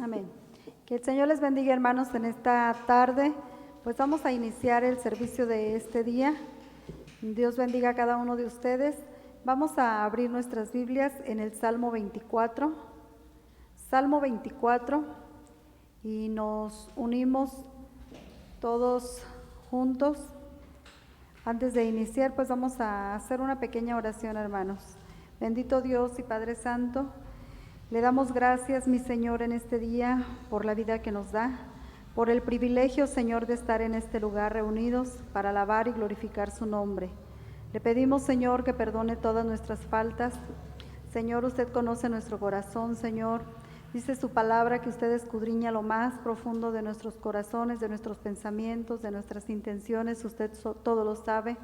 Amén. Que el Señor les bendiga, hermanos, en esta tarde. Pues vamos a iniciar el servicio de este día. Dios bendiga a cada uno de ustedes. Vamos a abrir nuestras Biblias en el Salmo 24. Salmo 24. Y nos unimos todos juntos. Antes de iniciar, pues vamos a hacer una pequeña oración, hermanos. Bendito Dios y Padre Santo, le damos gracias, mi Señor, en este día por la vida que nos da, por el privilegio, Señor, de estar en este lugar reunidos para alabar y glorificar su nombre. Le pedimos, Señor, que perdone todas nuestras faltas. Señor, usted conoce nuestro corazón, Señor. Dice su palabra que usted escudriña lo más profundo de nuestros corazones, de nuestros pensamientos, de nuestras intenciones. Usted todo lo sabe,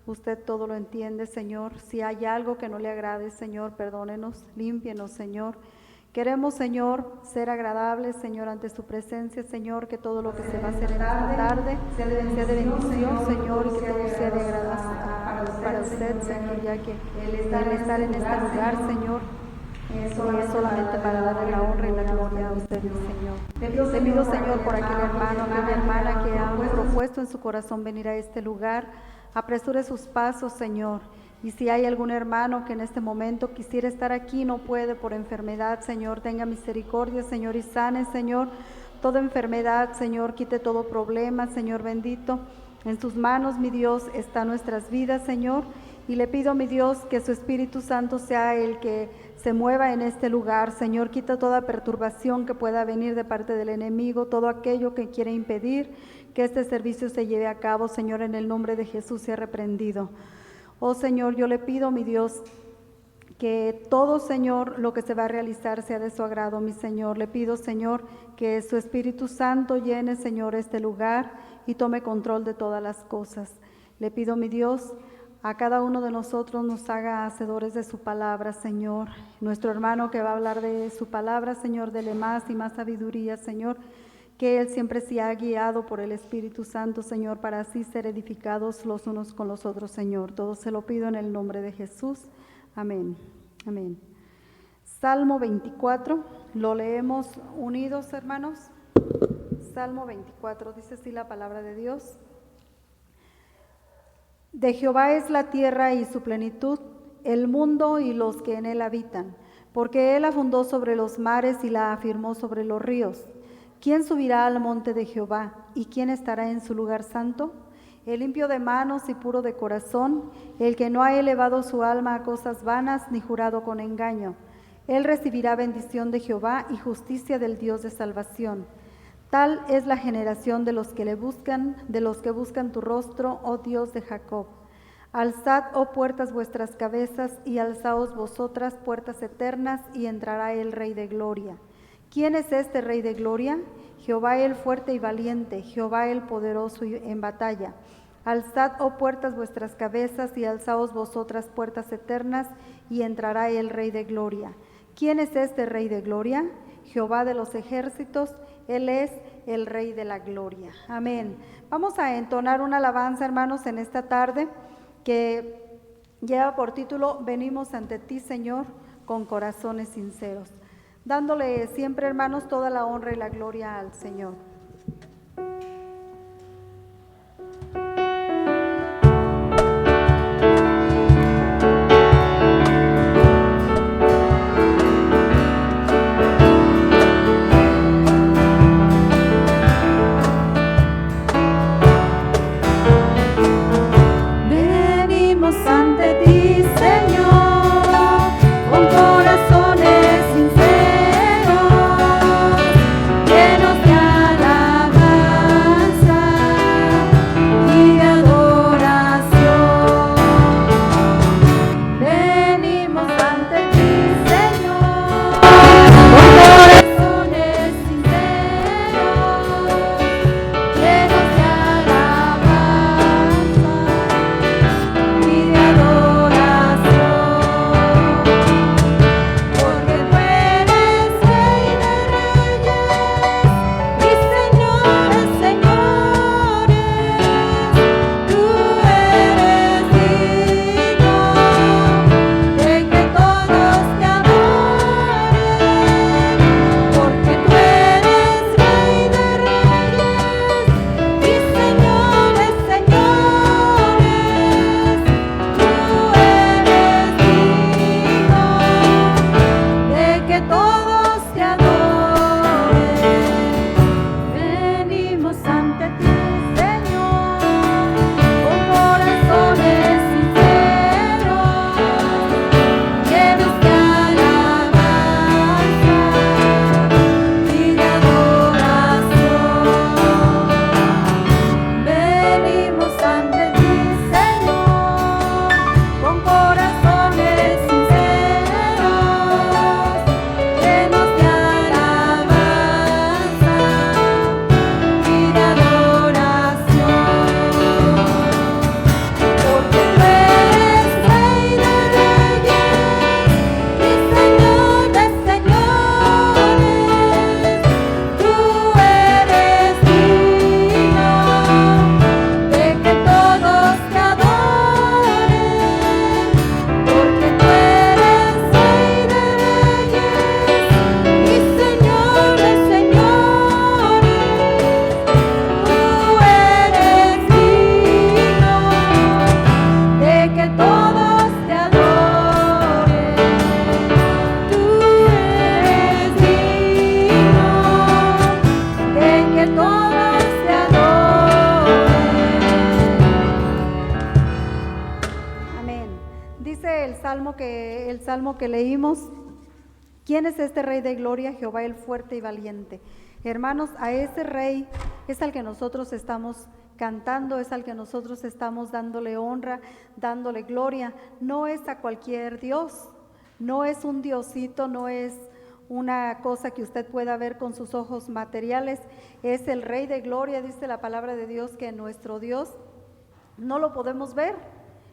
usted todo lo entiende, Señor. Si hay algo que no le agrade, Señor, perdónenos, límpienos, Señor. Queremos, Señor, ser agradables, Señor, ante su presencia, Señor, que todo lo que se va a hacer en esta tarde sea de bendición, Señor, y que todo sea de agrado para usted, Señor, ya que el estar en este lugar, Señor, es solamente para darle la honra y la gloria a usted, Señor. Te pido, Señor, por aquel hermano, aquella hermana que ha propuesto en su corazón venir a este lugar, apresure sus pasos, Señor. Y si hay algún hermano que en este momento quisiera estar aquí, no puede por enfermedad, Señor, tenga misericordia, Señor, y sane, Señor, toda enfermedad, Señor, quite todo problema, Señor bendito. En sus manos, mi Dios, están nuestras vidas, Señor, y le pido, mi Dios, que su Espíritu Santo sea el que se mueva en este lugar, Señor. Quita toda perturbación que pueda venir de parte del enemigo, todo aquello que quiere impedir que este servicio se lleve a cabo, Señor, en el nombre de Jesús sea reprendido. Oh Señor, yo le pido, mi Dios, que todo, Señor, lo que se va a realizar sea de su agrado, mi Señor. Le pido, Señor, que su Espíritu Santo llene, Señor, este lugar y tome control de todas las cosas. Le pido, mi Dios, a cada uno de nosotros nos haga hacedores de su palabra, Señor. Nuestro hermano que va a hablar de su palabra, Señor, dele más y más sabiduría, Señor. Que Él siempre sea guiado por el Espíritu Santo, Señor, para así ser edificados los unos con los otros, Señor. Todo se lo pido en el nombre de Jesús. Amén. Amén. Salmo 24, lo leemos unidos, hermanos. Salmo 24, dice así la palabra de Dios. De Jehová es la tierra y su plenitud, el mundo y los que en él habitan, porque Él la fundó sobre los mares y la afirmó sobre los ríos. ¿Quién subirá al monte de Jehová? ¿Y quién estará en su lugar santo? El limpio de manos y puro de corazón, el que no ha elevado su alma a cosas vanas ni jurado con engaño. Él recibirá bendición de Jehová y justicia del Dios de salvación. Tal es la generación de los que le buscan, de los que buscan tu rostro, oh Dios de Jacob. Alzad, oh puertas, vuestras cabezas, y alzaos vosotras, puertas eternas, y entrará el Rey de gloria. ¿Quién es este Rey de gloria? Jehová el fuerte y valiente, Jehová el poderoso en batalla. Alzad, oh puertas, vuestras cabezas, y alzaos vosotras, puertas eternas, y entrará el Rey de gloria. ¿Quién es este Rey de gloria? Jehová de los ejércitos, Él es el Rey de la gloria. Amén. Vamos a entonar una alabanza, hermanos, en esta tarde, que lleva por título, Venimos ante ti, Señor, con corazones sinceros. Dándole siempre, hermanos, toda la honra y la gloria al Señor. Venimos ante ti, Señor, con corazones sinceros, llenos de Dice el salmo que leímos: ¿quién es este Rey de gloria? Jehová el fuerte y valiente. Hermanos, a ese Rey es al que nosotros estamos cantando, es al que nosotros estamos dándole honra, dándole gloria. No es a cualquier Dios, no es un diosito, no es una cosa que usted pueda ver con sus ojos materiales. Es el Rey de gloria. Dice la palabra de Dios que nuestro Dios no lo podemos ver.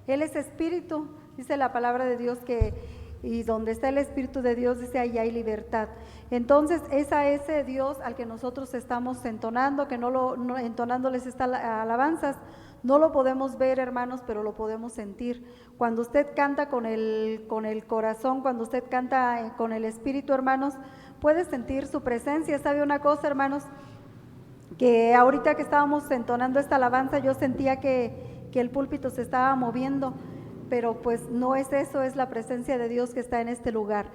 Él es espíritu. Dice la palabra de Dios que, y donde está el Espíritu de Dios, dice, ahí hay libertad. Entonces es a ese Dios al que nosotros estamos entonando, que entonándoles estas alabanzas. No lo podemos ver, hermanos, pero lo podemos sentir. Cuando usted canta con el corazón, cuando usted canta con el Espíritu, hermanos, puede sentir su presencia. ¿Sabe una cosa, hermanos? Que ahorita que estábamos entonando esta alabanza, yo sentía que el púlpito se estaba moviendo, pero pues no es eso, es la presencia de Dios que está en este lugar.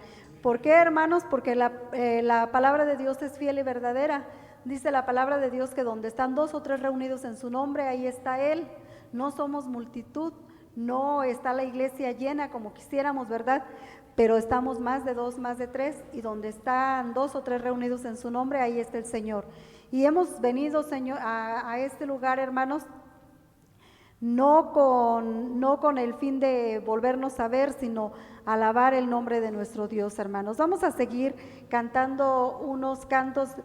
¿Por qué, hermanos? Porque la palabra de Dios es fiel y verdadera. Dice la palabra de Dios que donde están 2 o 3 reunidos en su nombre, ahí está Él. No somos multitud, no está la iglesia llena como quisiéramos, ¿verdad? Pero estamos más de 2, más de 3, y donde están 2 o 3 reunidos en su nombre, ahí está el Señor. Y hemos venido, Señor, a este lugar, hermanos, no con el fin de volvernos a ver, sino alabar el nombre de nuestro Dios, hermanos. Vamos a seguir cantando unos cantos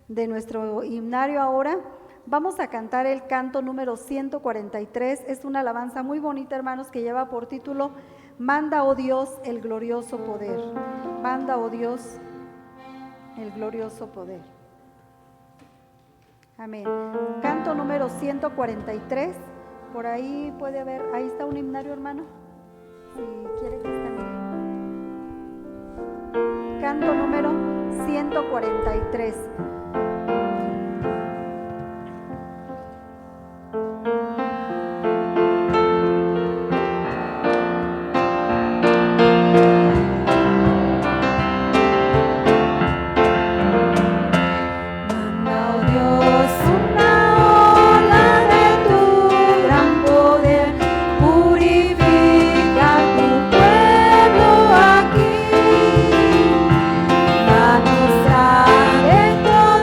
de nuestro himnario ahora. Vamos a cantar el canto número 143. Es una alabanza muy bonita, hermanos, que lleva por título: Manda, oh Dios, el glorioso poder. Manda, oh Dios, el glorioso poder. Amén. Canto número 143. Por ahí puede haber, ahí está un himnario, hermano, si quiere que esté. Canto número 143. Danos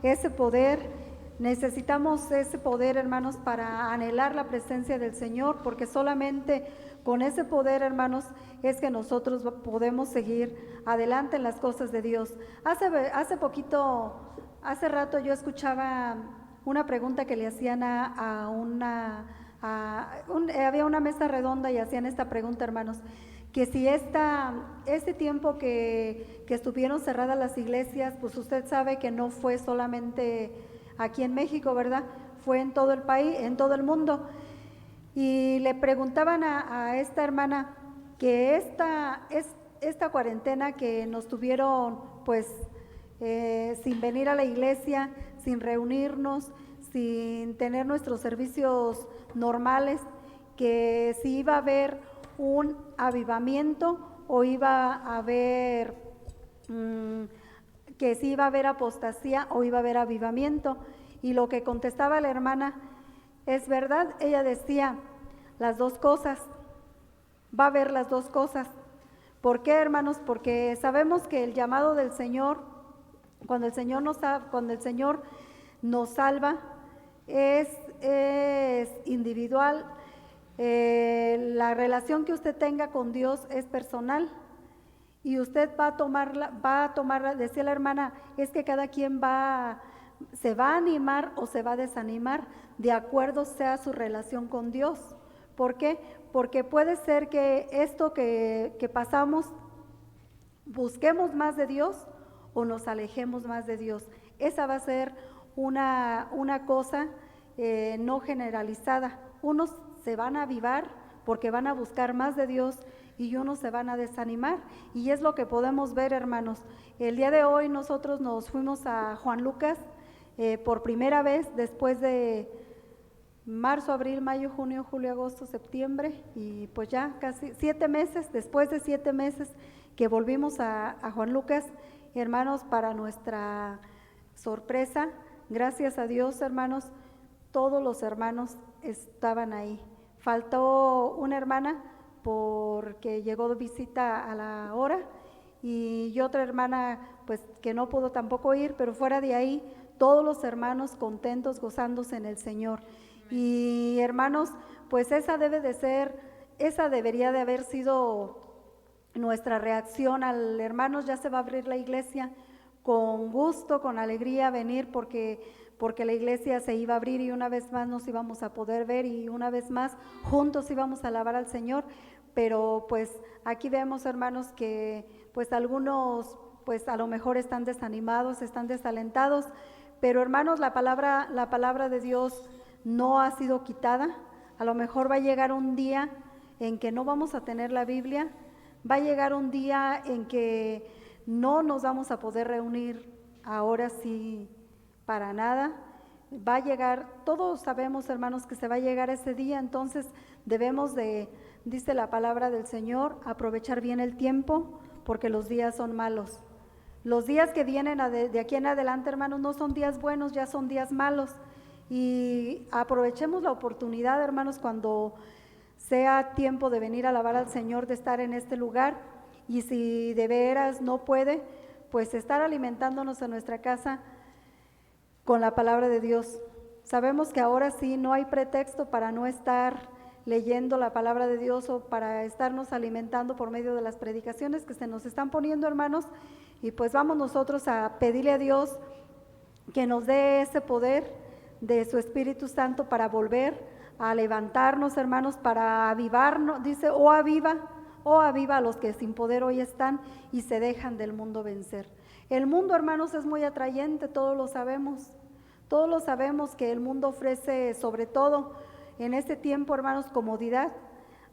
ese poder. Necesitamos ese poder, hermanos, para anhelar la presencia del Señor, porque solamente con ese poder, hermanos, es que nosotros podemos seguir adelante en las cosas de Dios. Hace rato yo escuchaba una pregunta que le hacían había una mesa redonda y hacían esta pregunta, hermanos, que si este tiempo que estuvieron cerradas las iglesias, pues usted sabe que no fue solamente aquí en México, ¿verdad? Fue en todo el país, en todo el mundo. Y le preguntaban a esta hermana que esta cuarentena que nos tuvieron pues sin venir a la iglesia, sin reunirnos, sin tener nuestros servicios normales, que si iba a haber un avivamiento o iba a haber que si iba a haber apostasía o iba a haber avivamiento. Y lo que contestaba la hermana es verdad. Ella decía las dos cosas, va a haber las dos cosas. ¿Por qué, hermanos? Porque sabemos que el llamado del Señor, cuando el Señor nos salva, es individual. La relación que usted tenga con Dios es personal, y usted va a tomarla, decía la hermana, es que cada quien se va a animar o se va a desanimar de acuerdo sea su relación con Dios. ¿Por qué? Porque puede ser que esto que pasamos, busquemos más de Dios o nos alejemos más de Dios. Esa va a ser una cosa no generalizada. Unos se van a avivar porque van a buscar más de Dios y unos se van a desanimar, y es lo que podemos ver, hermanos. El día de hoy nosotros nos fuimos a Juan Lucas por primera vez después de marzo, abril, mayo, junio, julio, agosto, septiembre, y pues ya casi 7 meses, después de 7 meses que volvimos a Juan Lucas, hermanos, para nuestra sorpresa, gracias a Dios, hermanos, todos los hermanos estaban ahí. Faltó una hermana porque llegó de visita a la hora, y otra hermana pues que no pudo tampoco ir, pero fuera de ahí todos los hermanos contentos, gozándose en el Señor. Y hermanos, pues esa debería de haber sido nuestra reacción al hermanos, ya se va a abrir la iglesia, con gusto, con alegría venir, porque la iglesia se iba a abrir y una vez más nos íbamos a poder ver y una vez más juntos íbamos a alabar al Señor. Pero pues aquí vemos, hermanos, que pues algunos pues a lo mejor están desanimados, están desalentados, pero hermanos, la palabra de Dios no ha sido quitada. A lo mejor va a llegar un día en que no vamos a tener la Biblia, va a llegar un día en que no nos vamos a poder reunir ahora sí para nada. Va a llegar, todos sabemos, hermanos, que se va a llegar ese día. Entonces debemos de, dice la palabra del Señor, aprovechar bien el tiempo, porque los días son malos. Los días que vienen de aquí en adelante, hermanos, no son días buenos, ya son días malos. Y aprovechemos la oportunidad, hermanos, cuando sea tiempo de venir a alabar al Señor, de estar en este lugar. Y si de veras no puede, pues estar alimentándonos en nuestra casa con la palabra de Dios. Sabemos que ahora sí no hay pretexto para no estar leyendo la palabra de Dios o para estarnos alimentando por medio de las predicaciones que se nos están poniendo, hermanos. Y pues vamos nosotros a pedirle a Dios que nos dé ese poder de su Espíritu Santo para volver a levantarnos, hermanos, para avivarnos. Dice, oh aviva a los que sin poder hoy están y se dejan del mundo vencer. El mundo, hermanos, es muy atrayente, todos lo sabemos que el mundo ofrece, sobre todo en este tiempo, hermanos, comodidad.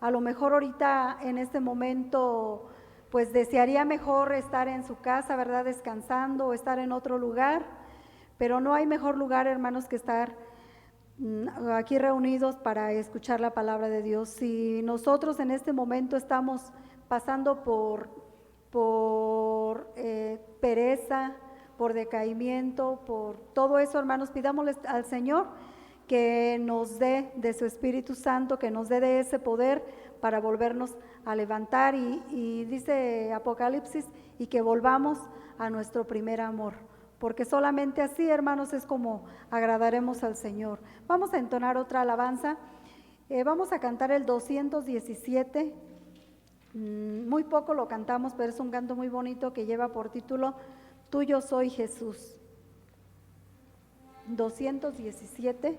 A lo mejor ahorita en este momento pues desearía mejor estar en su casa, ¿verdad?, descansando, o estar en otro lugar, pero no hay mejor lugar, hermanos, que estar aquí reunidos para escuchar la palabra de Dios. Si nosotros en este momento estamos pasando por pereza, por decaimiento, por todo eso, hermanos, pidámosle al Señor que nos dé de su Espíritu Santo, que nos dé de ese poder para volvernos a levantar, y dice Apocalipsis, y que volvamos a nuestro primer amor. porque solamente así, hermanos, es como agradaremos al Señor. Vamos a entonar otra alabanza, vamos a cantar el 217, muy poco lo cantamos, pero es un canto muy bonito que lleva por título Tuyo soy Jesús. 217.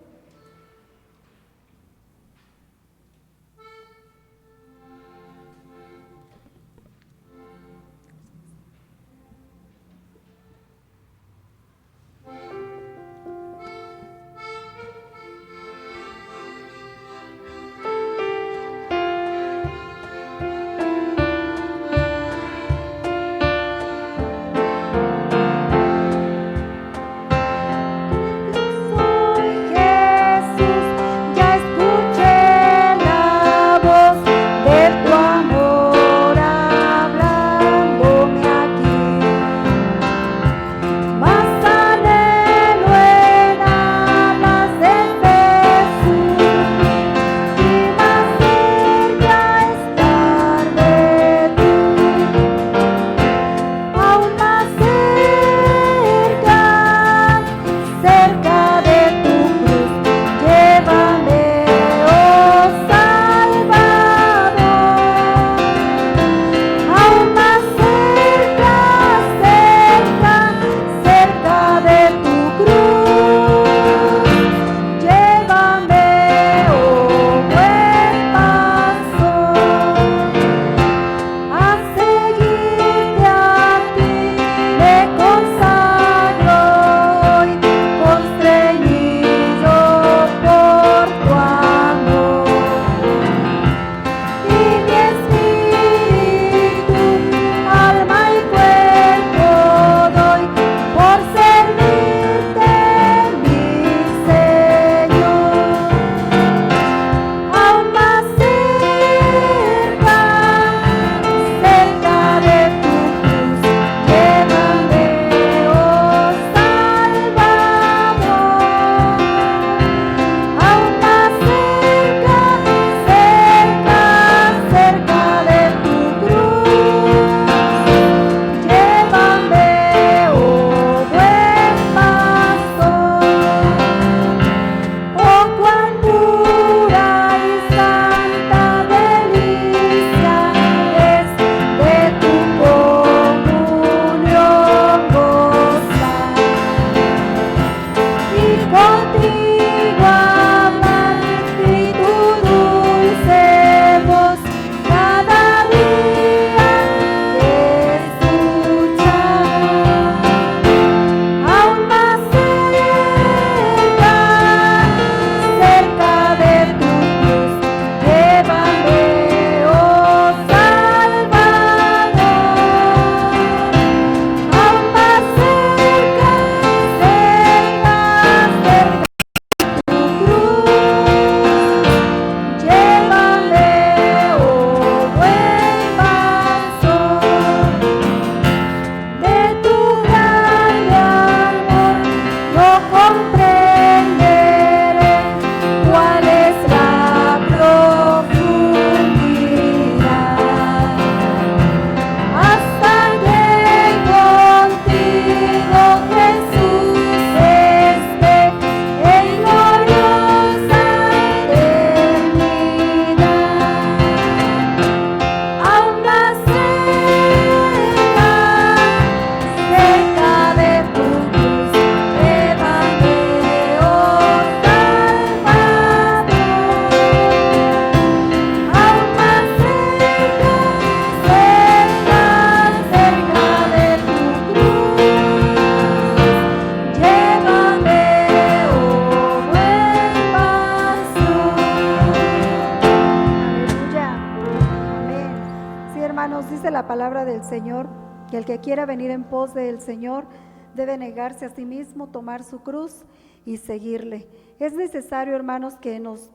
palabra del Señor, que el que quiera venir en pos del Señor debe negarse a sí mismo, tomar su cruz y seguirle. Es necesario, hermanos, que nos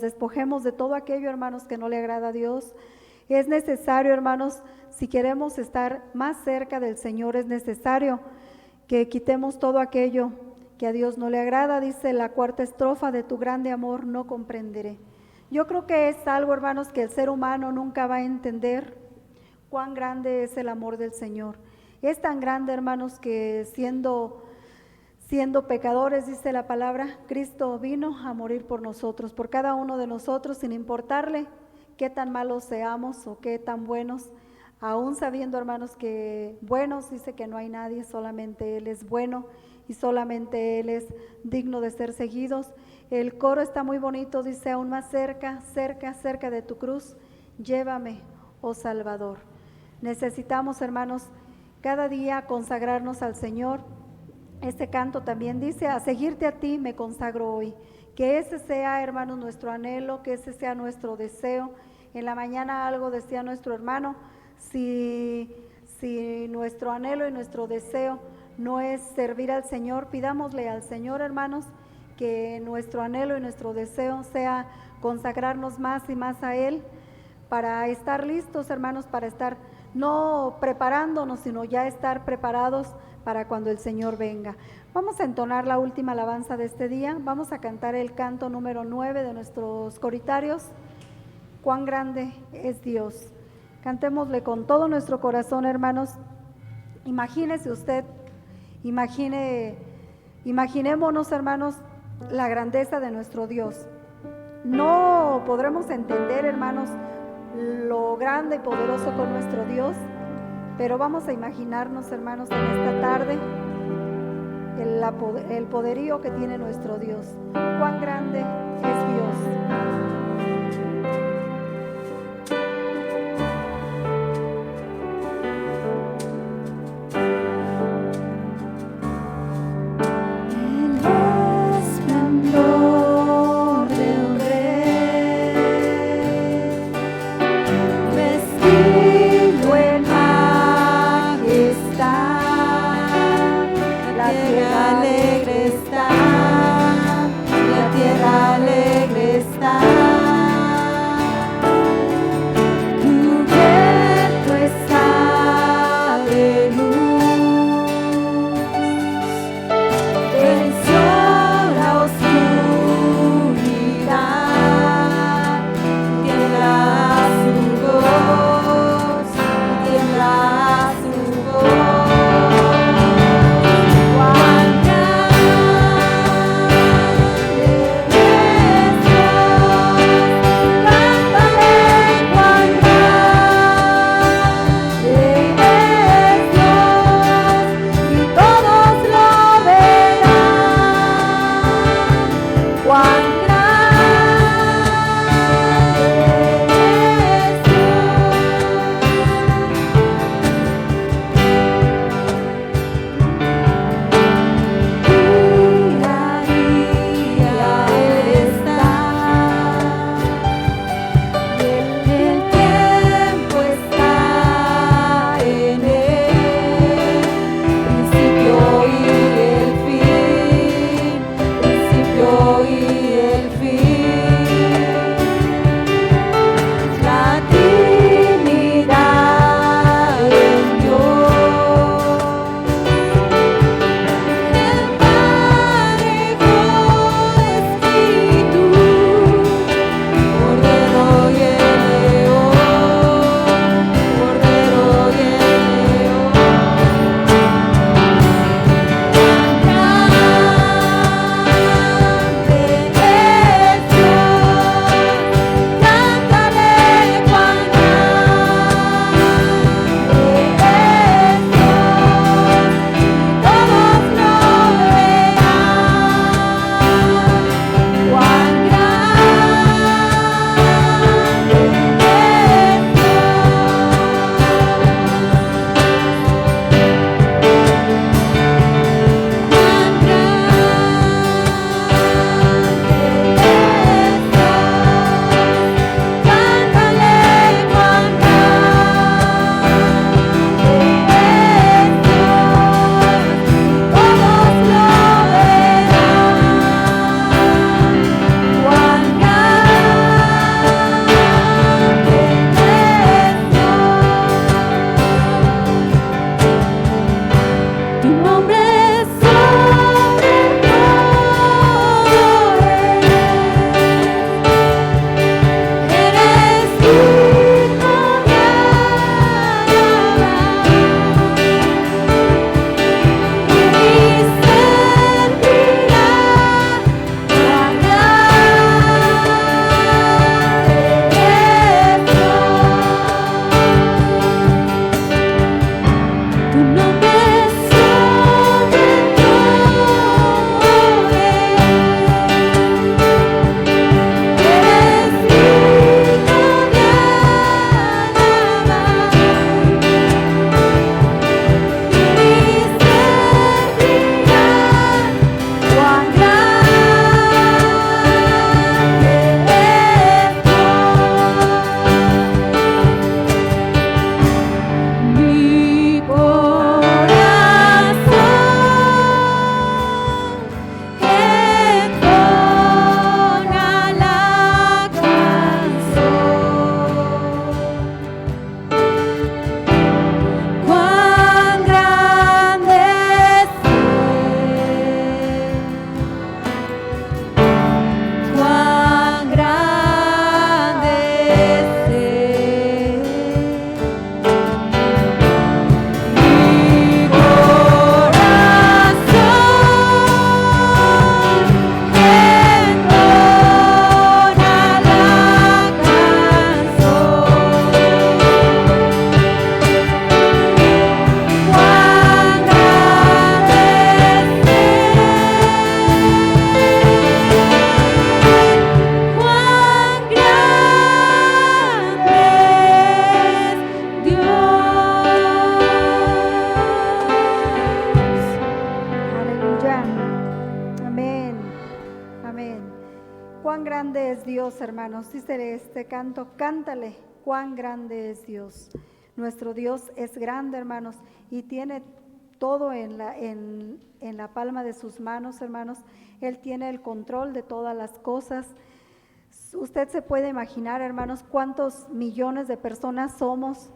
despojemos de todo aquello, hermanos, que no le agrada a Dios. Es necesario, hermanos, si queremos estar más cerca del Señor, es necesario que quitemos todo aquello que a Dios no le agrada. Dice la cuarta estrofa: de tu grande amor no comprenderé. Yo creo que es algo, hermanos, que el ser humano nunca va a entender, cuán grande es el amor del Señor. Es tan grande, hermanos, que siendo pecadores, dice la palabra, Cristo vino a morir por nosotros, por cada uno de nosotros, sin importarle qué tan malos seamos o qué tan buenos, aún sabiendo, hermanos, que buenos dice que no hay nadie, solamente Él es bueno y solamente Él es digno de ser seguidos. El coro está muy bonito, dice, aún más cerca, cerca, cerca de tu cruz, llévame, oh Salvador. Necesitamos, hermanos, cada día consagrarnos al Señor. Este canto también dice, a seguirte a ti me consagro hoy. Que ese sea, hermanos, nuestro anhelo, que ese sea nuestro deseo. En la mañana algo decía nuestro hermano, si nuestro anhelo y nuestro deseo no es servir al Señor, pidámosle al Señor, hermanos, que nuestro anhelo y nuestro deseo sea consagrarnos más y más a Él, para estar listos, hermanos, para estar no preparándonos, sino ya estar preparados para cuando el Señor venga. Vamos a entonar la última alabanza de este día. Vamos a cantar el canto número 9 de nuestros coritarios. Cuán grande es Dios. Cantémosle con todo nuestro corazón, hermanos. Imagínese usted, imaginémonos, hermanos, la grandeza de nuestro Dios. No podremos entender, hermanos, lo grande y poderoso con nuestro Dios, pero vamos a imaginarnos, hermanos, en esta tarde el poderío que tiene nuestro Dios. Cuán grande es Dios. Cuán grande Cuán grande es Dios, hermanos. Dice este canto, cántale, cuán grande es Dios. Nuestro Dios es grande, hermanos, y tiene todo en la palma de sus manos, hermanos. Él tiene el control de todas las cosas. Usted se puede imaginar, hermanos, cuántos millones de personas somos,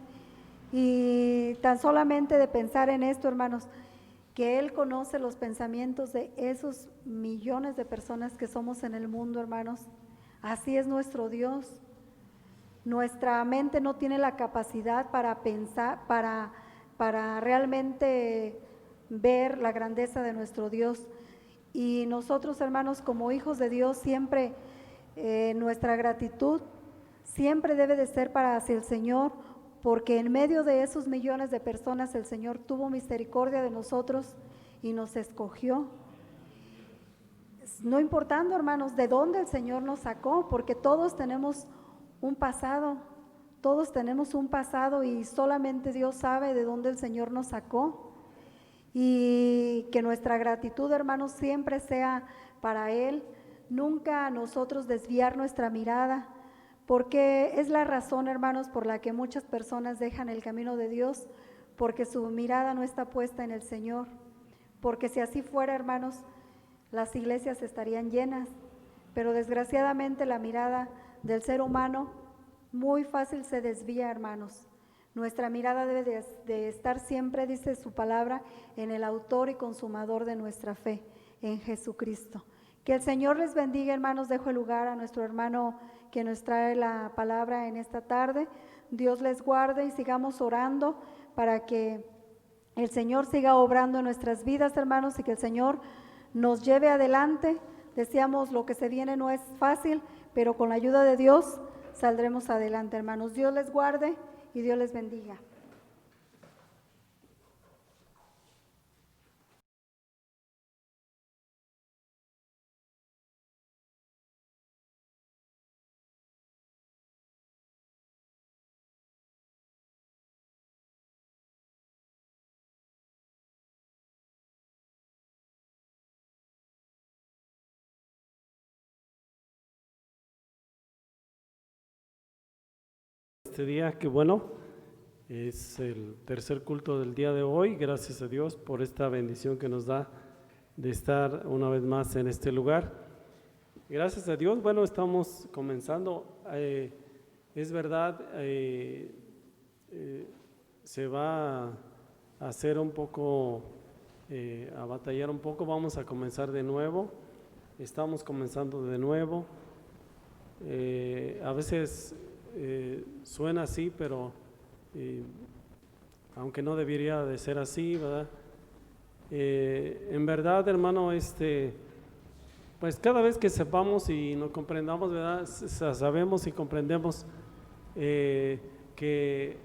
y tan solamente de pensar en esto, hermanos, que Él conoce los pensamientos de esos millones de personas que somos en el mundo, hermanos. Así es nuestro Dios. Nuestra mente no tiene la capacidad para pensar, para realmente ver la grandeza de nuestro Dios. Y nosotros, hermanos, como hijos de Dios, siempre nuestra gratitud siempre debe de ser para hacia el Señor, porque en medio de esos millones de personas el Señor tuvo misericordia de nosotros y nos escogió. No importando, hermanos, de dónde el Señor nos sacó, porque todos tenemos un pasado, y solamente Dios sabe de dónde el Señor nos sacó. Y que nuestra gratitud, hermanos, siempre sea para Él, nunca a nosotros desviar nuestra mirada, porque es la razón, hermanos, por la que muchas personas dejan el camino de Dios, porque su mirada no está puesta en el Señor. Porque si así fuera, hermanos, las iglesias estarían llenas, pero desgraciadamente la mirada del ser humano muy fácil se desvía, hermanos. Nuestra mirada debe de estar siempre, dice su palabra, en el autor y consumador de nuestra fe, en Jesucristo. Que el Señor les bendiga, hermanos. Dejo el lugar a nuestro hermano que nos trae la palabra en esta tarde. Dios les guarde y sigamos orando para que el Señor siga obrando en nuestras vidas, hermanos, y que el Señor nos lleve adelante. Decíamos, lo que se viene no es fácil, pero con la ayuda de Dios saldremos adelante, hermanos. Dios les guarde y Dios les bendiga. Este día, que bueno, es el tercer culto del día de hoy. Gracias a Dios por esta bendición que nos da de estar una vez más en este lugar. Gracias a Dios, bueno, estamos comenzando. Es verdad, se va a hacer un poco, a batallar un poco. Vamos a comenzar de nuevo. Estamos comenzando de nuevo. A veces suena así, pero aunque no debería de ser así, ¿verdad? En verdad, hermano, pues cada vez que sepamos y nos comprendamos, ¿verdad? Sabemos y comprendemos que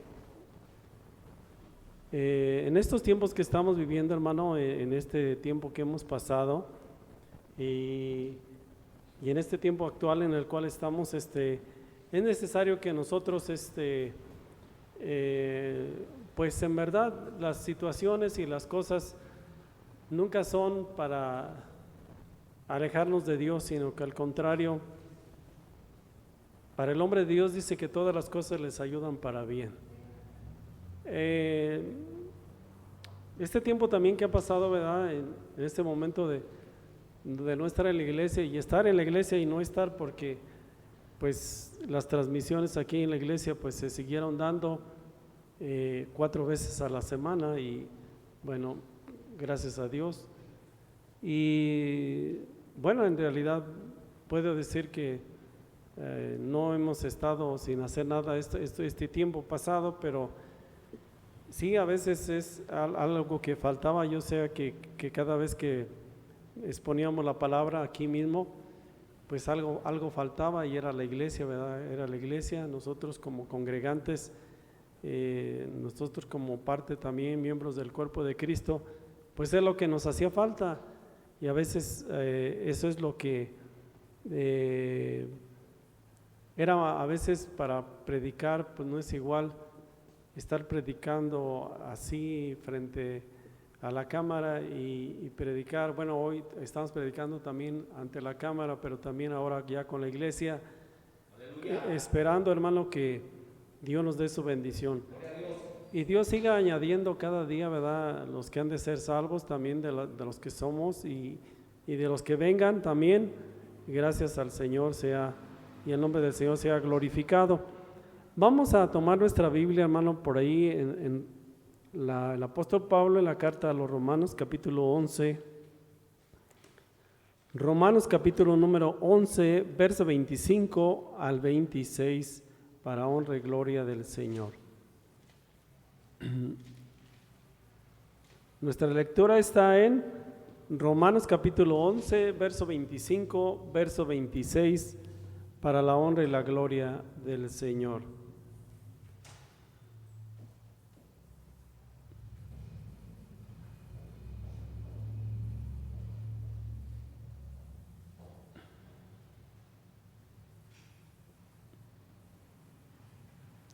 en estos tiempos que estamos viviendo, hermano, en este tiempo que hemos pasado y en este tiempo actual en el cual estamos, es necesario que nosotros, pues en verdad las situaciones y las cosas nunca son para alejarnos de Dios, sino que al contrario, para el hombre de Dios dice que todas las cosas les ayudan para bien. Este tiempo también que ha pasado, ¿verdad? En este momento de no estar en la iglesia y estar en la iglesia y no estar, porque pues las transmisiones aquí en la iglesia pues se siguieron dando 4 veces a la semana y bueno, gracias a Dios. Y bueno, en realidad puedo decir que no hemos estado sin hacer nada este tiempo pasado, pero sí, a veces es algo que faltaba. Yo sé que cada vez que exponíamos la palabra aquí mismo, pues algo faltaba y era la iglesia, ¿verdad? Era la iglesia, nosotros como congregantes, nosotros como parte también, miembros del cuerpo de Cristo, pues es lo que nos hacía falta. Y a veces eso es lo que era a veces para predicar, pues no es igual estar predicando así frente a la cámara y predicar. Bueno, hoy estamos predicando también ante la cámara, pero también ahora ya con la iglesia, esperando, hermano, que Dios nos dé su bendición. Y Dios siga añadiendo cada día, ¿verdad?, los que han de ser salvos también, de los que somos y de los que vengan también. Gracias al Señor sea, y el nombre del Señor sea glorificado. Vamos a tomar nuestra Biblia, hermano, por ahí en el apóstol Pablo en la carta a los Romanos, capítulo 11. Romanos capítulo número 11, verso 25 al 26, para honra y gloria del Señor. Nuestra lectura está en Romanos capítulo 11, verso 25, verso 26, para la honra y la gloria del Señor.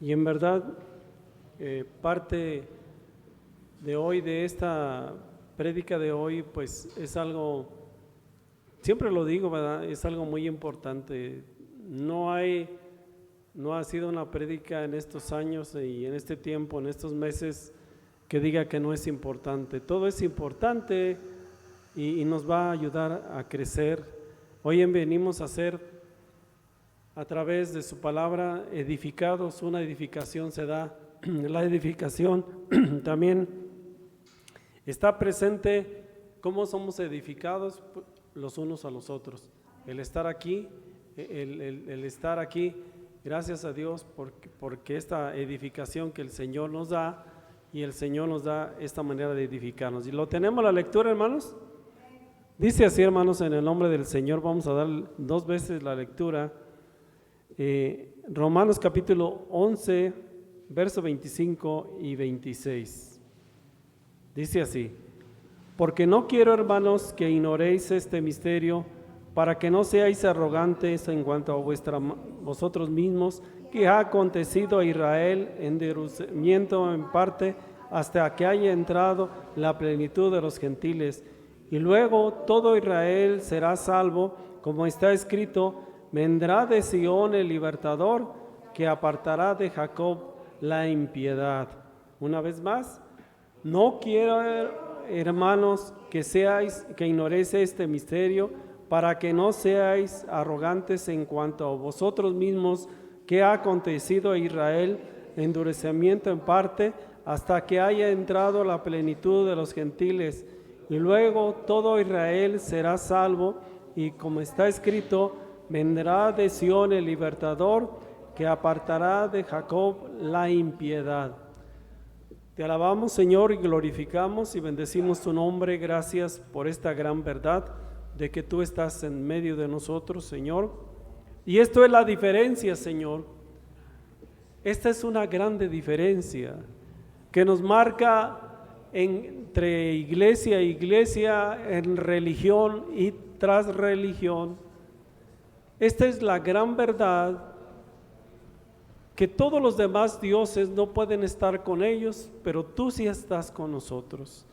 Y en verdad, parte de hoy, de esta prédica de hoy, pues es algo, siempre lo digo, ¿verdad?, es algo muy importante. No ha sido una prédica en estos años y en este tiempo, en estos meses, que diga que no es importante. Todo es importante y nos va a ayudar a crecer. Hoy venimos a ser, a través de su palabra, edificados. Una edificación se da. La edificación también está presente. ¿Cómo somos edificados los unos a los otros? El estar aquí, el estar aquí, gracias a Dios, porque esta edificación que el Señor nos da, y el Señor nos da esta manera de edificarnos. ¿Y lo tenemos la lectura, hermanos? Dice así, hermanos, en el nombre del Señor. Vamos a dar 2 veces la lectura. Romanos capítulo 11, verso 25 y 26. Dice así: porque no quiero, hermanos, que ignoréis este misterio, para que no seáis arrogantes en cuanto a vosotros mismos, que ha acontecido a Israel endurecimiento en parte, hasta que haya entrado la plenitud de los gentiles. Y luego todo Israel será salvo, como está escrito: vendrá de Sión el libertador, que apartará de Jacob la impiedad. Una vez más, no quiero, hermanos, que ignoréis este misterio, para que no seáis arrogantes en cuanto a vosotros mismos, que ha acontecido a Israel endurecimiento en parte, hasta que haya entrado la plenitud de los gentiles. Y luego todo Israel será salvo, y como está escrito: vendrá de Sión el libertador, que apartará de Jacob la impiedad. Te alabamos, Señor, y glorificamos y bendecimos tu nombre. Gracias por esta gran verdad de que tú estás en medio de nosotros, Señor. Y esto es la diferencia, Señor. Esta es una grande diferencia que nos marca entre iglesia e iglesia, en religión y tras religión. Esta es la gran verdad, que todos los demás dioses no pueden estar con ellos, pero tú sí estás con nosotros.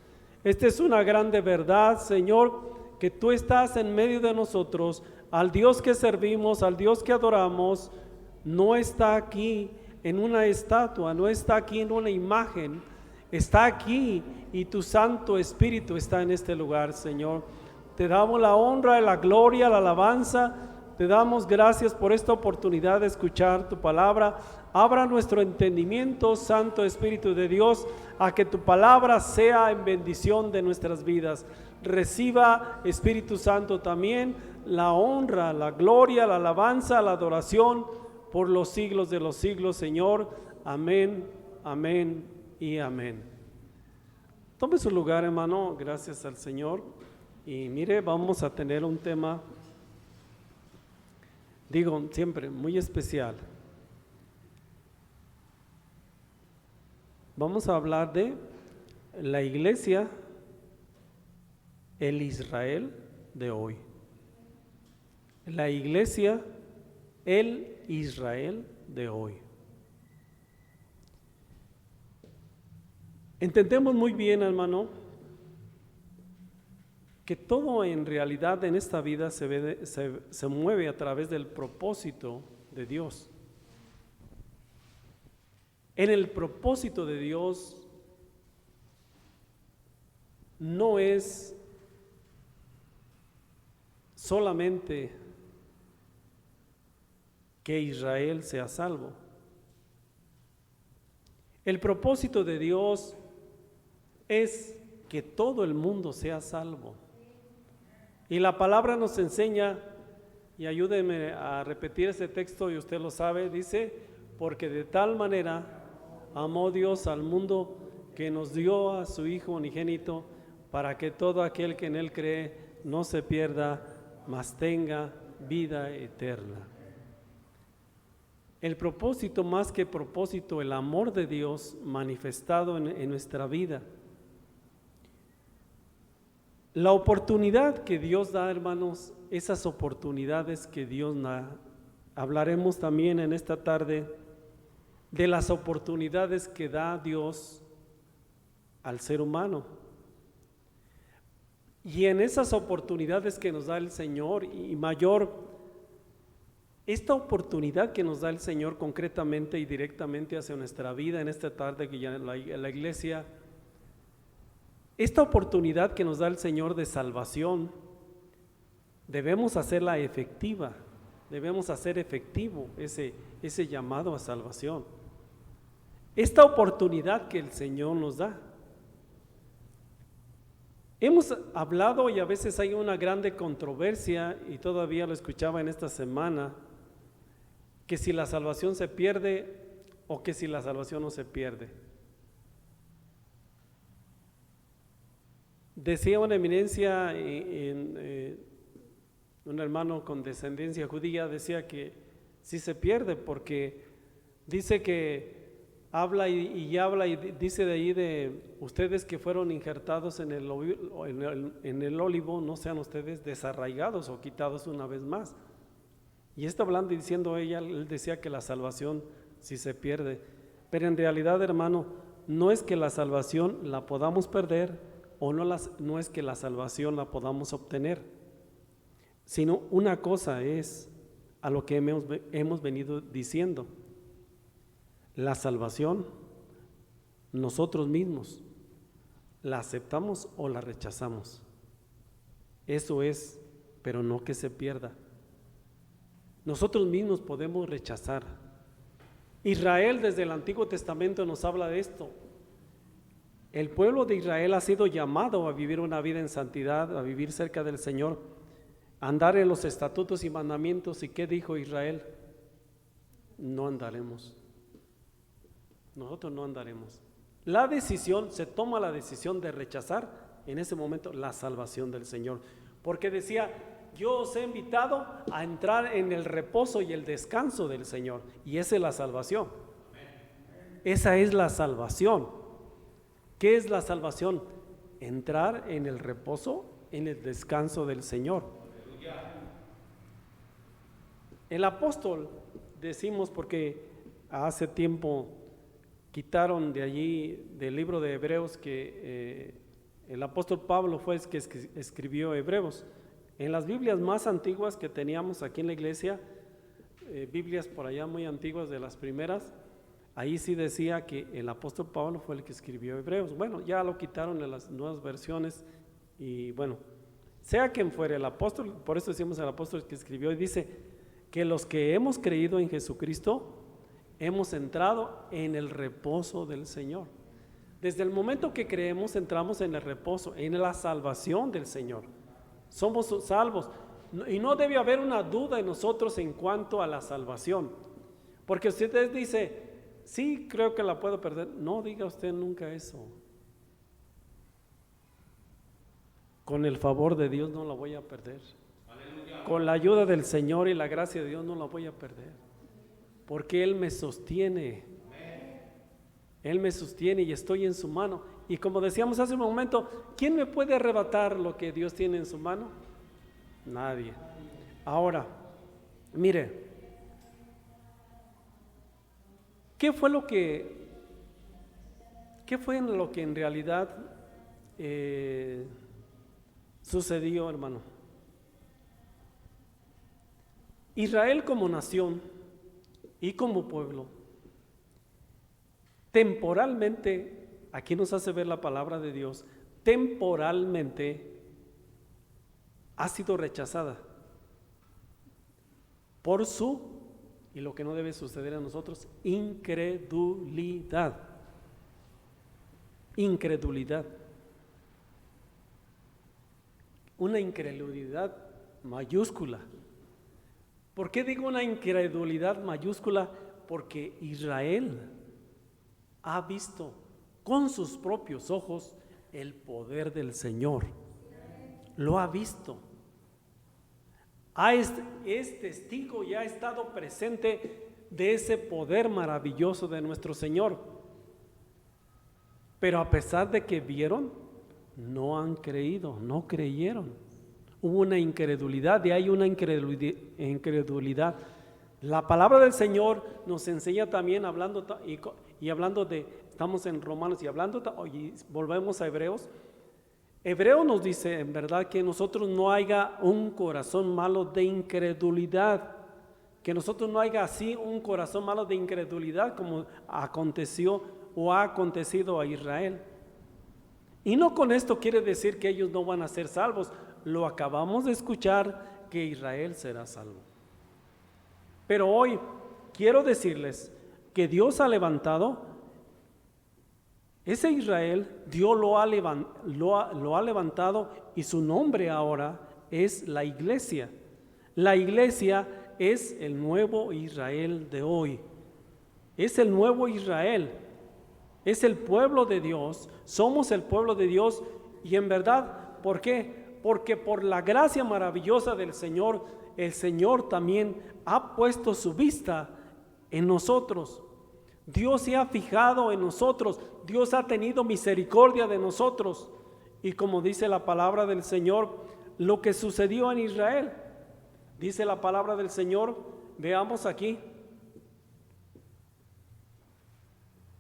Esta es una grande verdad, Señor, que tú estás en medio de nosotros. Al Dios que servimos, al Dios que adoramos, no está aquí en una estatua, no está aquí en una imagen, está aquí, y tu Santo Espíritu está en este lugar, Señor. Te damos la honra, la gloria, la alabanza. Te damos gracias por esta oportunidad de escuchar tu palabra. Abra nuestro entendimiento, Santo Espíritu de Dios, a que tu palabra sea en bendición de nuestras vidas. Reciba, Espíritu Santo, también la honra, la gloria, la alabanza, la adoración por los siglos de los siglos, Señor. Amén, amén y amén. Tome su lugar, hermano, gracias al Señor. Y mire, vamos a tener un tema, digo siempre, muy especial. Vamos a hablar de la iglesia, el Israel de hoy. La iglesia, el Israel de hoy. Entendemos muy bien, hermano, que todo en realidad en esta vida se mueve a través del propósito de Dios. En el propósito de Dios no es solamente que Israel sea salvo. El propósito de Dios es que todo el mundo sea salvo. Y la palabra nos enseña, y ayúdeme a repetir ese texto y usted lo sabe, dice, porque de tal manera amó Dios al mundo que nos dio a su Hijo unigénito para que todo aquel que en Él cree no se pierda, mas tenga vida eterna. El propósito, más que propósito, el amor de Dios manifestado en nuestra vida. La oportunidad que Dios da, hermanos, esas oportunidades que Dios da. Hablaremos también en esta tarde de las oportunidades que da Dios al ser humano. Y en esas oportunidades que nos da el Señor, y mayor, esta oportunidad que nos da el Señor concretamente y directamente hacia nuestra vida en esta tarde que ya en la iglesia, esta oportunidad que nos da el Señor de salvación, debemos hacerla efectiva, debemos hacer efectivo ese llamado a salvación. Esta oportunidad que el Señor nos da. Hemos hablado y a veces hay una grande controversia, y todavía lo escuchaba en esta semana, que si la salvación se pierde o que si la salvación no se pierde. Decía una eminencia, un hermano con descendencia judía, decía que sí se pierde, porque dice que habla y habla y dice de ahí de ustedes que fueron injertados en el ólivo, no sean ustedes desarraigados o quitados una vez más. Y está hablando y diciendo él decía que la salvación sí se pierde, pero en realidad, hermano, no es que la salvación la podamos perder o no es que la salvación la podamos obtener, sino una cosa es a lo que hemos venido diciendo. La salvación, nosotros mismos, ¿la aceptamos o la rechazamos? Eso es, pero no que se pierda. Nosotros mismos podemos rechazar. Israel desde el Antiguo Testamento nos habla de esto. El pueblo de Israel ha sido llamado a vivir una vida en santidad, a vivir cerca del Señor, a andar en los estatutos y mandamientos. ¿Y qué dijo Israel? No andaremos. Nosotros no andaremos. La decisión, se toma la decisión de rechazar en ese momento la salvación del Señor, porque decía, yo os he invitado a entrar en el reposo y el descanso del Señor, y esa es la salvación. Esa es la salvación. ¿Qué es la salvación? Entrar en el reposo, en el descanso del Señor. El apóstol, decimos porque hace tiempo quitaron de allí, del libro de Hebreos, que el apóstol Pablo fue el que escribió Hebreos. En las Biblias más antiguas que teníamos aquí en la iglesia, Biblias por allá muy antiguas, de las primeras, ahí sí decía que el apóstol Pablo fue el que escribió Hebreos. Bueno, ya lo quitaron en las nuevas versiones, y bueno, sea quien fuere el apóstol, por eso decimos el apóstol que escribió, y dice que los que hemos creído en Jesucristo hemos entrado en el reposo del Señor. Desde el momento que creemos, entramos en el reposo, en la salvación del Señor. Somos salvos, y no debe haber una duda en nosotros en cuanto a la salvación, porque usted dice, sí, creo que la puedo perder. No diga usted nunca eso. Con el favor de Dios no la voy a perder. Aleluya. Con la ayuda del Señor y la gracia de Dios no la voy a perder, porque Él me sostiene. Él me sostiene y estoy en su mano. Y como decíamos hace un momento, ¿quién me puede arrebatar lo que Dios tiene en su mano? Nadie. Ahora, mire, ¿qué fue en lo que en realidad sucedió, hermano? Israel como nación y como pueblo, temporalmente, aquí nos hace ver la palabra de Dios, temporalmente ha sido rechazada por su, y lo que no debe suceder a nosotros, incredulidad. Incredulidad. Una incredulidad mayúscula. ¿Por qué digo una incredulidad mayúscula? Porque Israel ha visto con sus propios ojos el poder del Señor. Lo ha visto. Es testigo y ha estado presente de ese poder maravilloso de nuestro Señor. Pero a pesar de que vieron, no han creído, no creyeron. Hubo una incredulidad, de ahí una incredulidad. La palabra del Señor nos enseña también, hablando de, estamos en Romanos y volvemos a Hebreos. Hebreo nos dice en verdad que nosotros no haya un corazón malo de incredulidad, que nosotros no haya así un corazón malo de incredulidad como aconteció o ha acontecido a Israel. Y no con esto quiere decir que ellos no van a ser salvos. Lo acabamos de escuchar, que Israel será salvo. Pero hoy quiero decirles que Dios ha levantado ese Israel. Dios lo ha levantado y su nombre ahora es la iglesia. La iglesia es el nuevo Israel de hoy. Es el nuevo Israel. Es el pueblo de Dios. Somos el pueblo de Dios. Y en verdad, ¿por qué? Porque por la gracia maravillosa del Señor, el Señor también ha puesto su vista en nosotros. Dios se ha fijado en nosotros. Dios ha tenido misericordia de nosotros. Y como dice la palabra del Señor, lo que sucedió en Israel, dice la palabra del Señor, veamos aquí,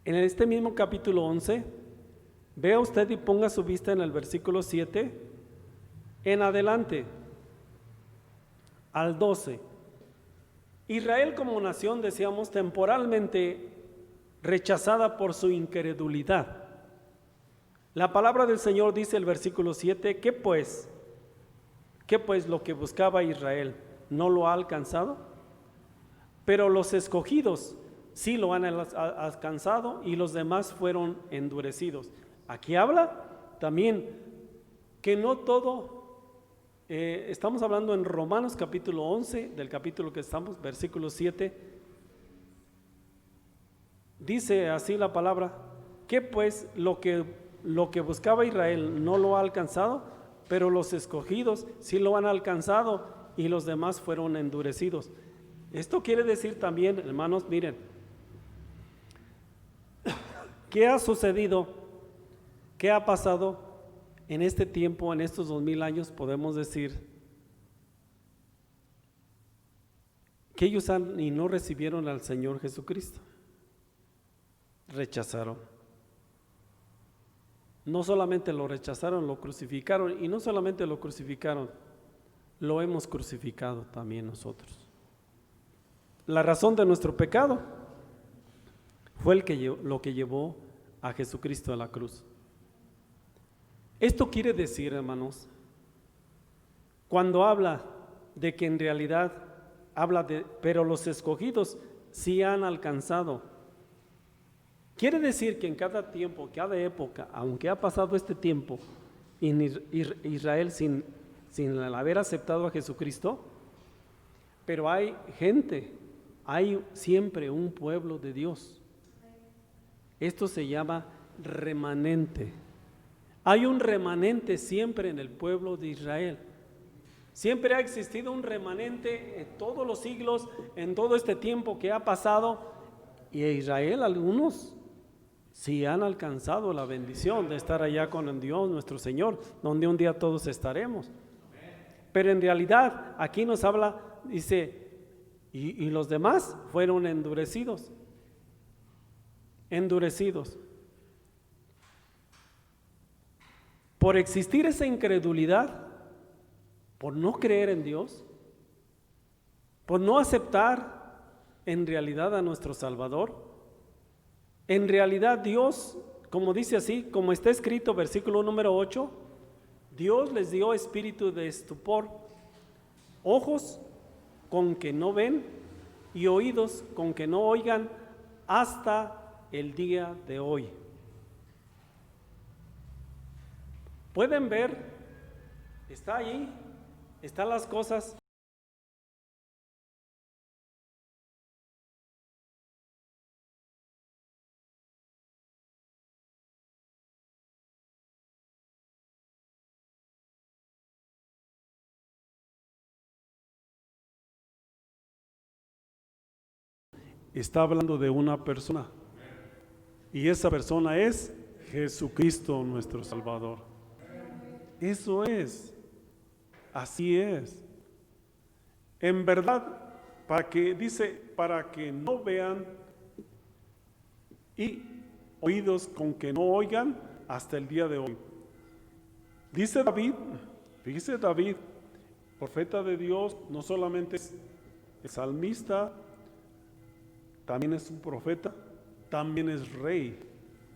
en este mismo capítulo 11, vea usted y ponga su vista en el versículo 7, en adelante, al 12. Israel como nación, decíamos, temporalmente rechazada por su incredulidad. La palabra del Señor dice el versículo 7, ¿qué pues lo que buscaba Israel no lo ha alcanzado? Pero los escogidos sí lo han alcanzado y los demás fueron endurecidos. Aquí habla también que no todo, estamos hablando en Romanos capítulo 11, del capítulo que estamos, versículo 7, dice así la palabra, que pues lo que buscaba Israel no lo ha alcanzado, pero los escogidos sí lo han alcanzado y los demás fueron endurecidos. Esto quiere decir también, hermanos, miren, ¿qué ha sucedido? ¿Qué ha pasado en este tiempo, en estos 2000 años? Podemos decir que ellos no recibieron al Señor Jesucristo, rechazaron. No solamente lo rechazaron, lo crucificaron, y no solamente lo crucificaron, lo hemos crucificado también nosotros. La razón de nuestro pecado fue lo que llevó a Jesucristo a la cruz. Esto quiere decir, hermanos, cuando habla de que en realidad habla de, pero los escogidos sí han alcanzado, quiere decir que en cada tiempo, cada época, aunque ha pasado este tiempo, en Israel sin haber aceptado a Jesucristo, pero hay gente, hay siempre un pueblo de Dios. Esto se llama remanente. Hay un remanente siempre en el pueblo de Israel. Siempre ha existido un remanente en todos los siglos, en todo este tiempo que ha pasado, y en Israel algunos sí han alcanzado la bendición de estar allá con Dios nuestro Señor, donde un día todos estaremos. Pero en realidad aquí nos habla, dice, y los demás fueron endurecidos. Por existir esa incredulidad, por no creer en Dios, por no aceptar en realidad a nuestro Salvador. En realidad Dios, como dice así, como está escrito, versículo número 8, Dios les dio espíritu de estupor, ojos con que no ven y oídos con que no oigan hasta el día de hoy. Pueden ver, está ahí, están las cosas. Está hablando de una persona, y esa persona es Jesucristo nuestro Salvador. Eso es, así es. En verdad, para que no vean y oídos con que no oigan hasta el día de hoy. Dice David, fíjese David, profeta de Dios, no solamente es el salmista, también es un profeta, también es rey,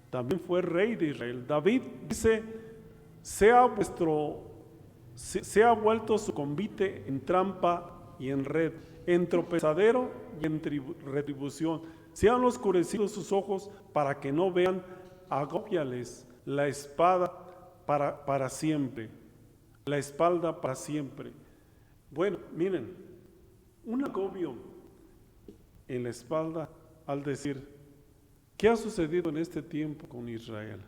también fue rey de Israel. David dice, se ha vuelto su convite en trampa y en red, en tropezadero y en retribución. Se han oscurecido sus ojos para que no vean, agóbiales la espada para siempre, la espalda para siempre. Bueno, miren, un agobio en la espalda al decir, ¿qué ha sucedido en este tiempo con Israel?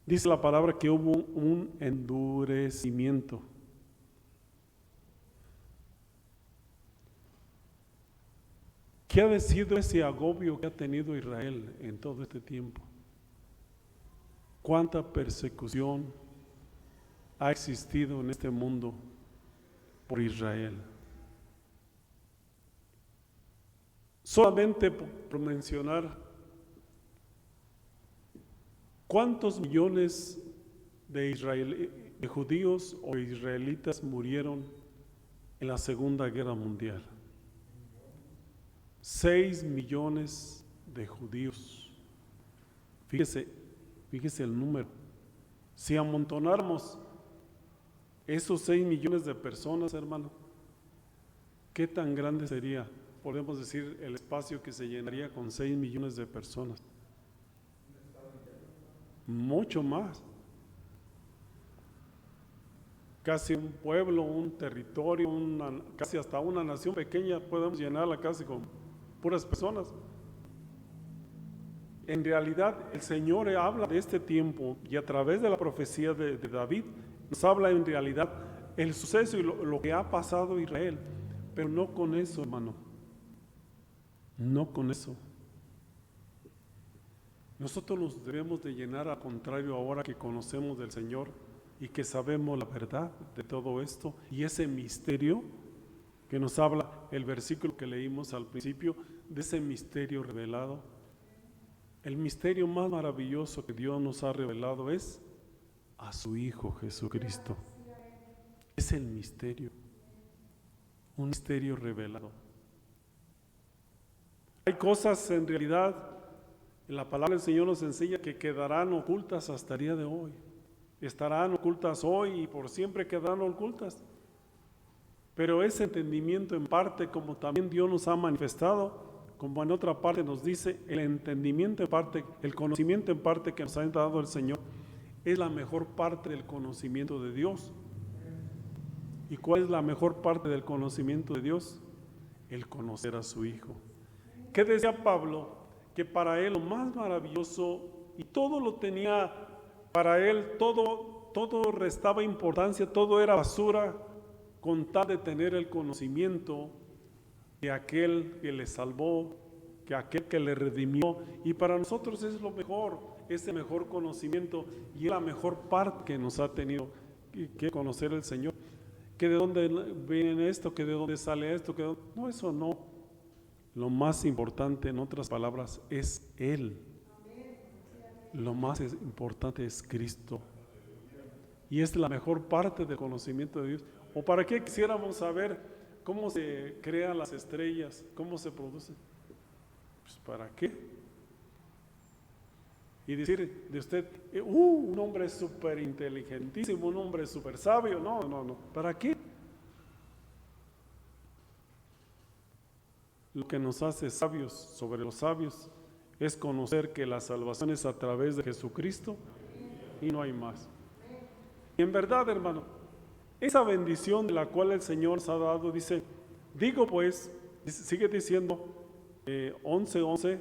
Dice la palabra que hubo un endurecimiento. ¿Qué ha sido ese agobio que ha tenido Israel en todo este tiempo? ¿Cuánta persecución ha existido en este mundo por Israel? Solamente por mencionar, ¿cuántos millones de judíos o israelitas murieron en la Segunda Guerra Mundial? 6 millones de judíos. Fíjese el número. Si amontonáramos esos 6 millones de personas, hermano, ¿qué tan grande sería? Podemos decir el espacio que se llenaría con 6 millones de personas. Mucho más. Casi un pueblo, un territorio, casi hasta una nación pequeña podemos llenarla casi con puras personas. En realidad el Señor habla de este tiempo y a través de la profecía de David nos habla en realidad el suceso y lo que ha pasado en Israel, pero no con eso, hermano, no con eso. Nosotros nos debemos de llenar, al contrario, ahora que conocemos del Señor y que sabemos la verdad de todo esto y ese misterio que nos habla el versículo que leímos al principio, de ese misterio revelado. El misterio más maravilloso que Dios nos ha revelado es a su Hijo Jesucristo. Es el misterio, un misterio revelado. Hay cosas en realidad, en la palabra del Señor nos enseña que quedarán ocultas hasta el día de hoy. Estarán ocultas hoy y por siempre quedarán ocultas. Pero ese entendimiento en parte, como también Dios nos ha manifestado, como en otra parte nos dice, el entendimiento en parte, el conocimiento en parte que nos ha dado el Señor, es la mejor parte del conocimiento de Dios. ¿Y cuál es la mejor parte del conocimiento de Dios? El conocer a su Hijo. ¿Qué decía Pablo? Que para él lo más maravilloso, y todo lo tenía, para él todo restaba importancia, todo era basura, con tal de tener el conocimiento de aquel que le salvó, que aquel que le redimió. Y para nosotros es lo mejor, ese mejor conocimiento, y es la mejor parte que nos ha tenido que conocer el Señor. Que de dónde viene esto, que de dónde sale esto, no, eso no. Lo más importante, en otras palabras, es Él. lo más importante es Cristo. Y es la mejor parte del conocimiento de Dios. ¿O para qué quisiéramos saber cómo se crean las estrellas, cómo se producen? Pues ¿para qué? Y decir de usted, un hombre súper inteligentísimo, un hombre súper sabio, no. ¿Para qué? Lo que nos hace sabios sobre los sabios es conocer que la salvación es a través de Jesucristo y no hay más. Y en verdad, hermano, esa bendición de la cual el Señor nos ha dado, dice, digo pues, sigue diciendo 11:11,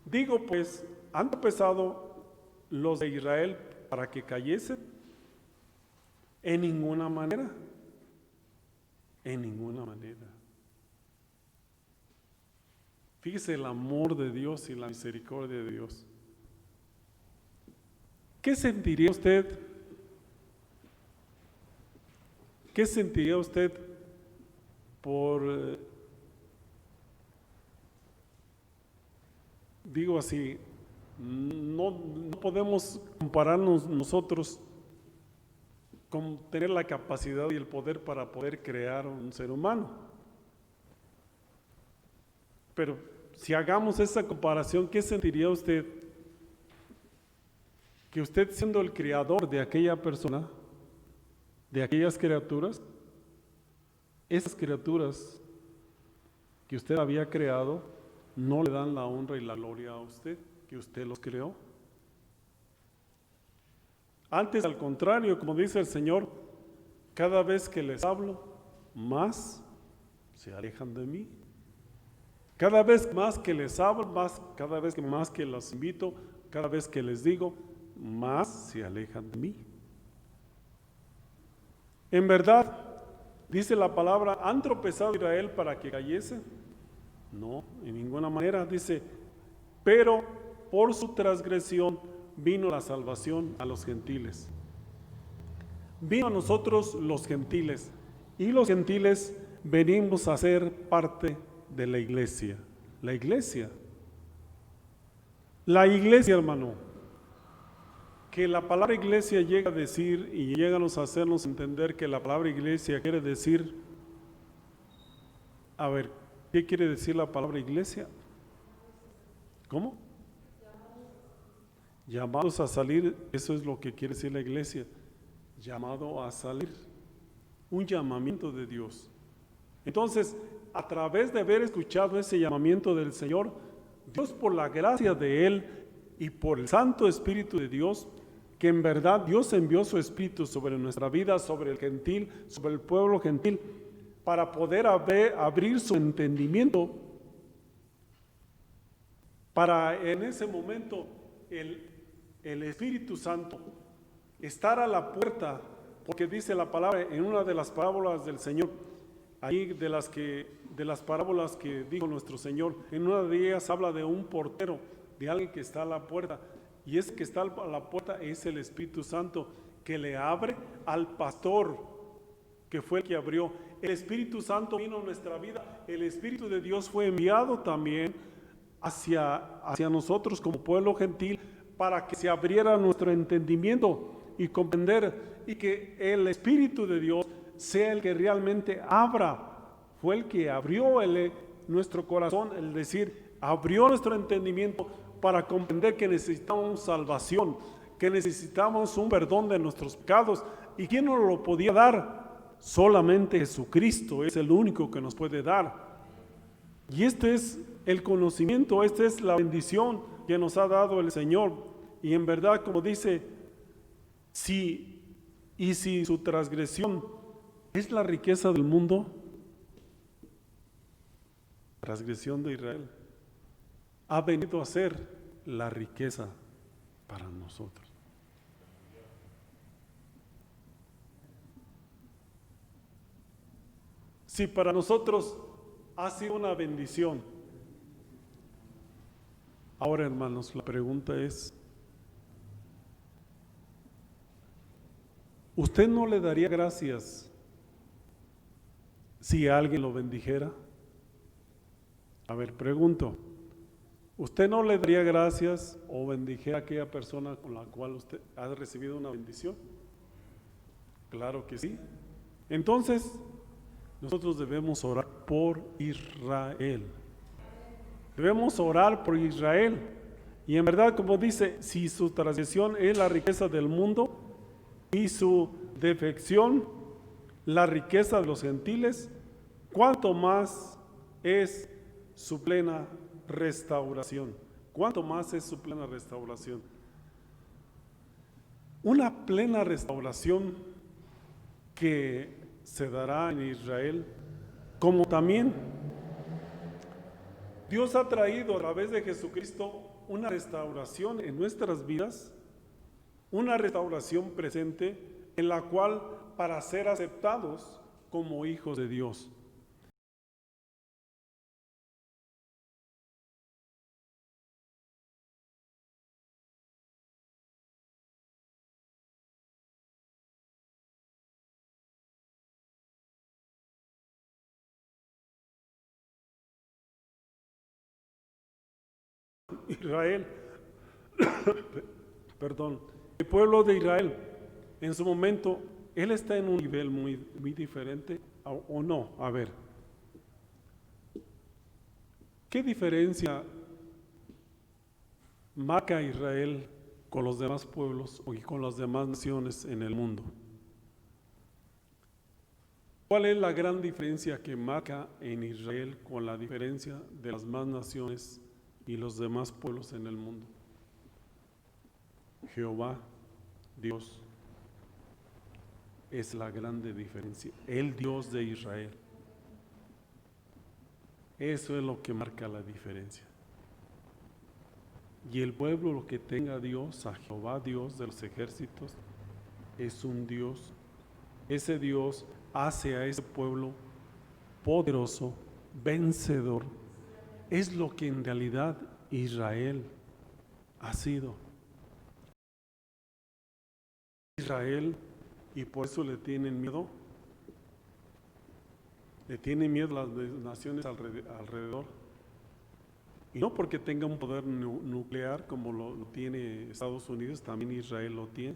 digo pues, ¿han tropezado los de Israel para que cayesen? En ninguna manera. En ninguna manera. Fíjese el amor de Dios y la misericordia de Dios. ¿Qué sentiría usted? ¿Qué sentiría usted por, digo así, no podemos compararnos nosotros con tener la capacidad y el poder para poder crear un ser humano? Pero si hagamos esa comparación, ¿qué sentiría usted? Que usted, siendo el creador de aquella persona, de aquellas criaturas, esas criaturas que usted había creado no le dan la honra y la gloria a usted, que usted los creó. Antes, al contrario, como dice el Señor, cada vez que les hablo, más se alejan de mí. Cada vez más que les hablo, cada vez más que los invito, cada vez que les digo, más se alejan de mí. En verdad, dice la palabra, ¿han tropezado Israel para que cayese? No, en ninguna manera. Dice, pero por su transgresión vino la salvación a los gentiles. Vino a nosotros los gentiles, y los gentiles venimos a ser parte de la iglesia. La iglesia, hermano, que la palabra iglesia llega a decir y llega a hacernos entender que la palabra iglesia quiere decir, a ver, ¿qué quiere decir la palabra iglesia? ¿Cómo? Llamados a salir, eso es lo que quiere decir la iglesia, llamado a salir, un llamamiento de Dios. Entonces, a través de haber escuchado ese llamamiento del Señor, Dios, por la gracia de Él y por el Santo Espíritu de Dios, que en verdad Dios envió su Espíritu sobre nuestra vida, sobre el gentil, sobre el pueblo gentil, para poder abrir su entendimiento, para en ese momento el Espíritu Santo estar a la puerta, porque dice la palabra en una de las parábolas del Señor, ahí de las parábolas que dijo nuestro Señor, en una de ellas habla de un portero, de alguien que está a la puerta, y ese que está a la puerta es el Espíritu Santo, que le abre al pastor, que fue el que abrió. El Espíritu Santo vino a nuestra vida, el Espíritu de Dios fue enviado también hacia nosotros como pueblo gentil, para que se abriera nuestro entendimiento y comprender, y que el Espíritu de Dios sea el que realmente abra. Fue el que abrió nuestro corazón, el decir, abrió nuestro entendimiento para comprender que necesitamos salvación, que necesitamos un perdón de nuestros pecados. ¿Y quién nos lo podía dar? Solamente Jesucristo es el único que nos puede dar. Y este es el conocimiento, esta es la bendición que nos ha dado el Señor. Y en verdad, como dice, si su transgresión es la riqueza del mundo, transgresión de Israel ha venido a ser la riqueza para nosotros. Si para nosotros ha sido una bendición, ahora, hermanos, la pregunta es, ¿usted no le daría gracias si alguien lo bendijera? A ver, pregunto, ¿usted no le daría gracias o bendijera a aquella persona con la cual usted ha recibido una bendición? Claro que sí. Entonces, nosotros debemos orar por Israel. Debemos orar por Israel. Y en verdad, como dice, si su transgresión es la riqueza del mundo y su defección la riqueza de los gentiles, ¿cuánto más es su plena restauración? ¿Cuánto más es su plena restauración? Una plena restauración que se dará en Israel, como también Dios ha traído a través de Jesucristo una restauración en nuestras vidas, una restauración presente en la cual para ser aceptados como hijos de Dios. Israel, perdón, el pueblo de Israel, en su momento, él está en un nivel muy diferente, ¿o no? A ver, ¿qué diferencia marca a Israel con los demás pueblos y con las demás naciones en el mundo? ¿Cuál es la gran diferencia que marca en Israel con la diferencia de las demás naciones y los demás pueblos en el mundo? Jehová, Dios, es la grande diferencia, el Dios de Israel. Eso es lo que marca la diferencia. Y el pueblo, lo que tenga a Dios, a Jehová, Dios de los ejércitos, es un Dios. Ese Dios hace a ese pueblo poderoso, vencedor. Es lo que en realidad Israel ha sido. Israel, y por eso le tienen miedo. Le tienen miedo a las naciones alrededor. Y no porque tenga un poder nuclear como lo tiene Estados Unidos, también Israel lo tiene.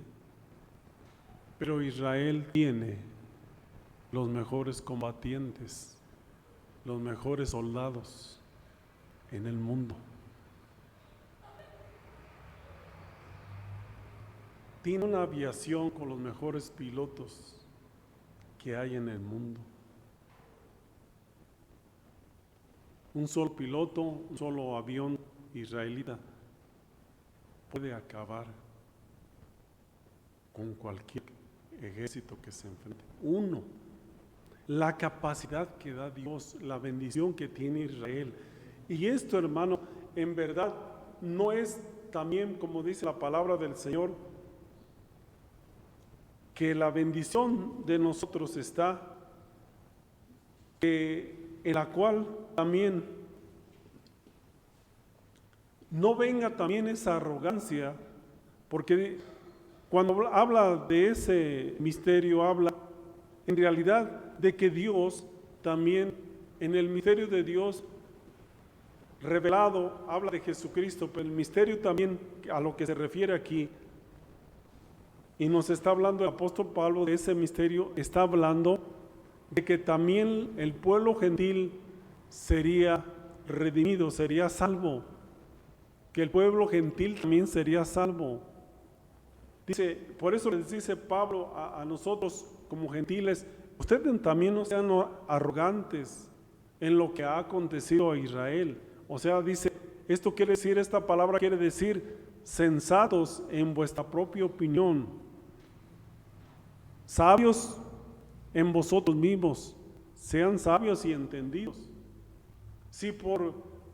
Pero Israel tiene los mejores combatientes, los mejores soldados en el mundo. Tiene una aviación con los mejores pilotos que hay en el mundo. Un solo piloto, un solo avión israelita puede acabar con cualquier ejército que se enfrente. Uno, la capacidad que da Dios, la bendición que tiene Israel. Y esto, hermano, en verdad no es también, como dice la palabra del Señor, que la bendición de nosotros está, en la cual también no venga también esa arrogancia, porque cuando habla de ese misterio, habla en realidad de que Dios también, en el misterio de Dios revelado, habla de Jesucristo, pero el misterio también a lo que se refiere aquí, y nos está hablando el apóstol Pablo de ese misterio, está hablando de que también el pueblo gentil sería redimido, sería salvo, que el pueblo gentil también sería salvo. Dice, por eso les dice Pablo a nosotros como gentiles, ustedes también no sean arrogantes en lo que ha acontecido a Israel. O sea, dice, esto quiere decir, esta palabra quiere decir, sensatos en vuestra propia opinión, sabios en vosotros mismos, sean sabios y entendidos. Si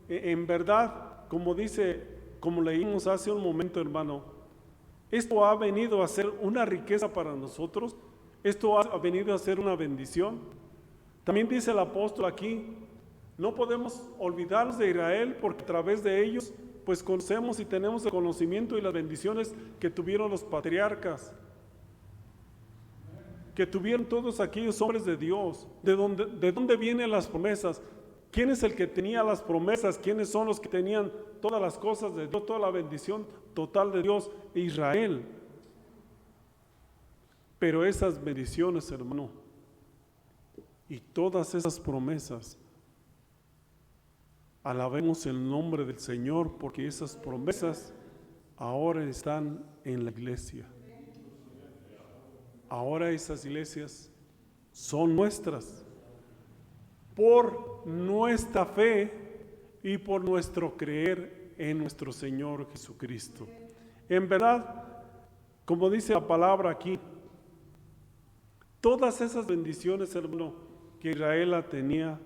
en verdad, como dice, como leímos hace un momento, hermano, esto ha venido a ser una riqueza para nosotros, esto ha venido a ser una bendición. También dice el apóstol aquí, no podemos olvidarnos de Israel porque a través de ellos pues conocemos y tenemos el conocimiento y las bendiciones que tuvieron los patriarcas, que tuvieron todos aquellos hombres de Dios. ¿De dónde vienen las promesas? ¿Quién es el que tenía las promesas? ¿Quiénes son los que tenían todas las cosas de Dios, toda la bendición total de Dios? Israel. Pero esas bendiciones, hermano, y todas esas promesas, alabemos el nombre del Señor, porque esas promesas ahora están en la iglesia. Ahora esas iglesias son nuestras por nuestra fe y por nuestro creer en nuestro Señor Jesucristo. En verdad, como dice la palabra aquí, todas esas bendiciones, hermano, que Israel tenía,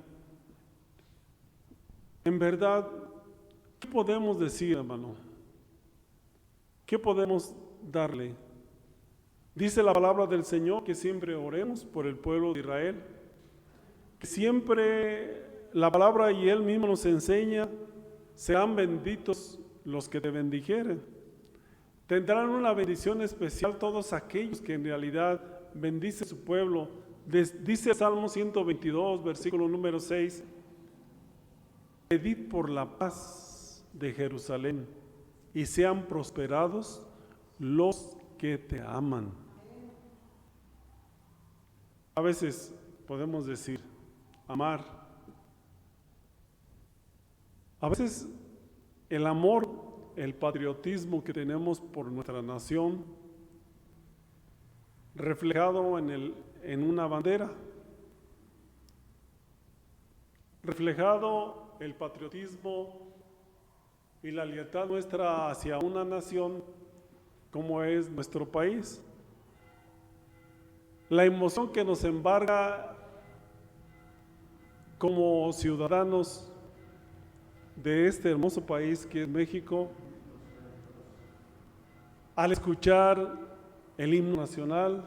en verdad, ¿qué podemos decir, hermano? ¿Qué podemos darle? Dice la palabra del Señor que siempre oremos por el pueblo de Israel, que siempre la palabra y Él mismo nos enseña, serán benditos los que te bendijeren. Tendrán una bendición especial todos aquellos que en realidad bendicen su pueblo. Dice Salmo 122, versículo número 6, pedid por la paz de Jerusalén y sean prosperados los que te aman. A veces podemos decir, amar. A veces el amor, el patriotismo que tenemos por nuestra nación, reflejado en una bandera, reflejado el patriotismo y la lealtad nuestra hacia una nación como es nuestro país. La emoción que nos embarga como ciudadanos de este hermoso país que es México, al escuchar el himno nacional.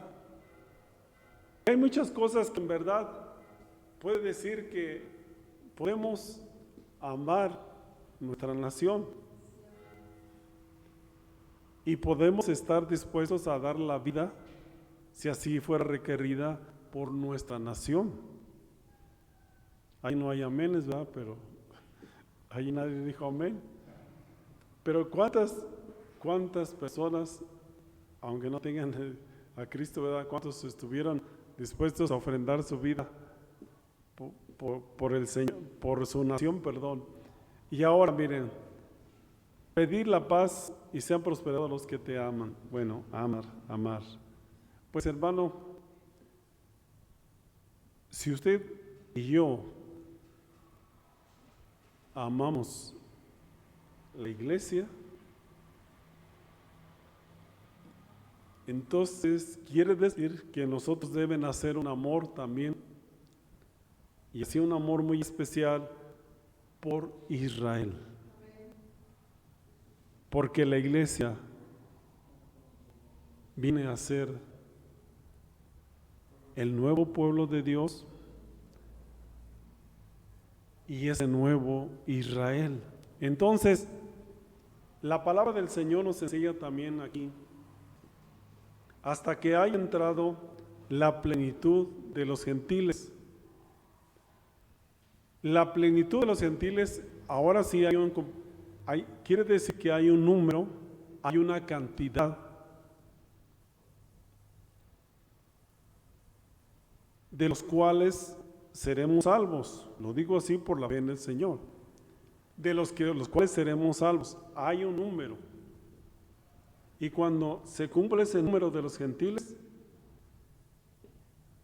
Hay muchas cosas que en verdad puede decir que podemos amar nuestra nación y podemos estar dispuestos a dar la vida si así fuera requerida por nuestra nación. Ahí no hay aménes, ¿verdad? Pero ahí nadie dijo amén. Pero cuántas personas, aunque no tengan a Cristo, ¿verdad? ¿Cuántos estuvieron dispuestos a ofrendar su vida por el Señor, por su nación, perdón? Y ahora miren, pedir la paz y sean prosperados los que te aman. Bueno, amar. Pues hermano, si usted y yo amamos la iglesia, entonces quiere decir que nosotros deben hacer un amor también, y así un amor muy especial por Israel, porque la iglesia viene a ser el nuevo pueblo de Dios y ese nuevo Israel. Entonces, la palabra del Señor nos enseña también aquí, hasta que haya entrado la plenitud de los gentiles. La plenitud de los gentiles, ahora sí quiere decir que hay un número, hay una cantidad de los cuales seremos salvos. Lo digo así por la fe en el Señor. De los cuales seremos salvos. Hay un número. Y cuando se cumple ese número de los gentiles,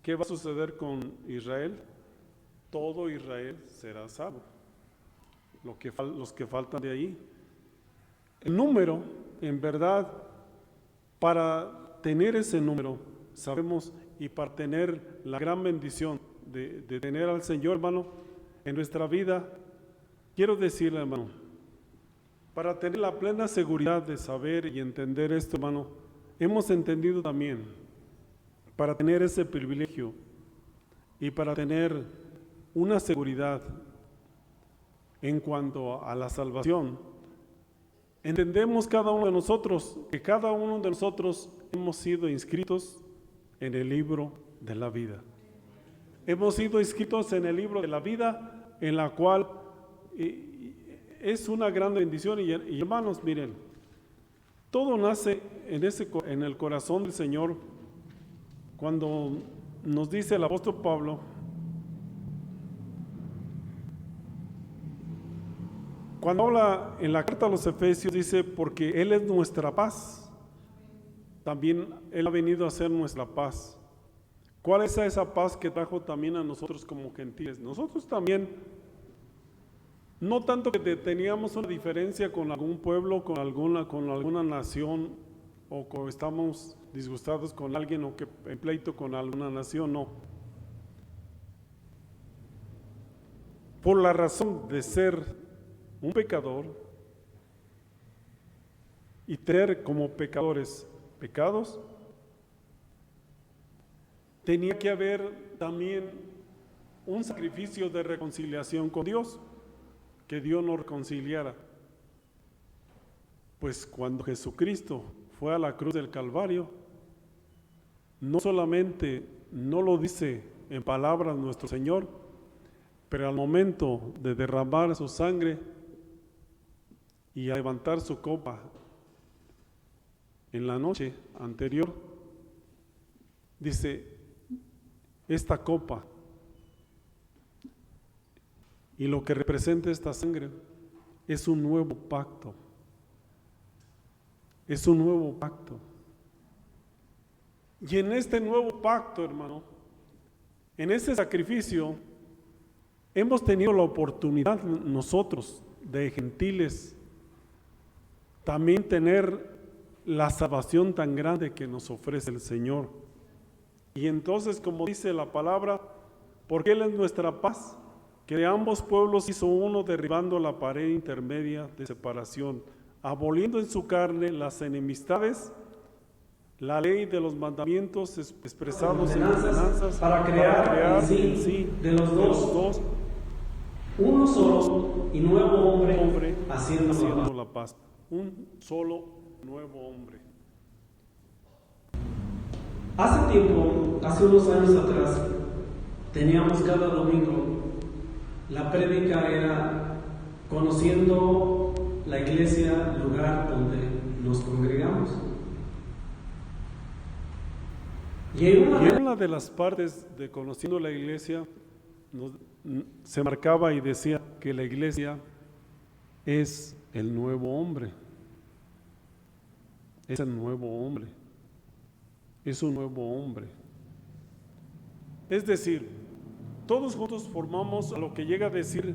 ¿qué va a suceder con Israel? Todo Israel será salvo. Los que faltan de ahí. El número, en verdad, para tener ese número, sabemos, y para tener la gran bendición de tener al Señor, hermano, en nuestra vida, quiero decirle, hermano, para tener la plena seguridad de saber y entender esto, hermano, hemos entendido también, para tener ese privilegio y para tener una seguridad en cuanto a la salvación, entendemos cada uno de nosotros que cada uno de nosotros hemos sido inscritos en el libro de la vida. Hemos sido inscritos en el libro de la vida en la cual es una gran bendición. Y hermanos, miren, todo nace en el corazón del Señor cuando nos dice el apóstol Pablo, cuando habla en la carta a los Efesios, dice, porque Él es nuestra paz, también Él ha venido a ser nuestra paz. ¿Cuál es esa paz que trajo también a nosotros como gentiles? Nosotros también, no tanto que teníamos una diferencia con algún pueblo, con alguna nación, o que estamos disgustados con alguien, o que en pleito con alguna nación, no. Por la razón de ser un pecador y tener como pecadores pecados, tenía que haber también un sacrificio de reconciliación con Dios, que Dios nos reconciliara. Pues cuando Jesucristo fue a la cruz del Calvario, no solamente no lo dice en palabras nuestro Señor, pero al momento de derramar su sangre y a levantar su copa en la noche anterior, dice, esta copa y lo que representa esta sangre es un nuevo pacto. Es un nuevo pacto. Y en este nuevo pacto, hermano, en ese sacrificio, hemos tenido la oportunidad nosotros, de gentiles, también tener la salvación tan grande que nos ofrece el Señor. Y entonces, como dice la palabra, porque Él es nuestra paz, que de ambos pueblos hizo uno, derribando la pared intermedia de separación, aboliendo en su carne las enemistades, la ley de los mandamientos expresados en ordenanzas, para crear en sí de los dos uno solo y nuevo hombre haciendo la paz. Un solo nuevo hombre. Hace unos años atrás, teníamos cada domingo, la prédica era conociendo la iglesia, lugar donde nos congregamos. Y en una de las partes de conociendo la iglesia, se marcaba y decía que la iglesia es el nuevo hombre. Es el nuevo hombre. Es un nuevo hombre. Es decir, todos juntos formamos lo que llega a decir,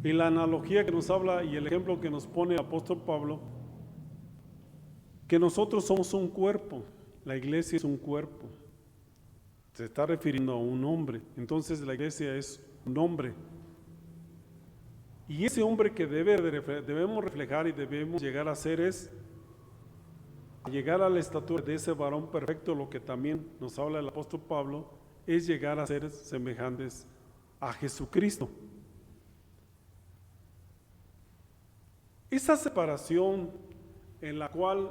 y la analogía que nos habla y el ejemplo que nos pone el apóstol Pablo, que nosotros somos un cuerpo. La iglesia es un cuerpo. Se está refiriendo a un hombre. Entonces la iglesia es un hombre. Y ese hombre que debemos reflejar y debemos llegar a ser es llegar a la estatura de ese varón perfecto. Lo que también nos habla el apóstol Pablo es llegar a ser semejantes a Jesucristo. Esa separación en la cual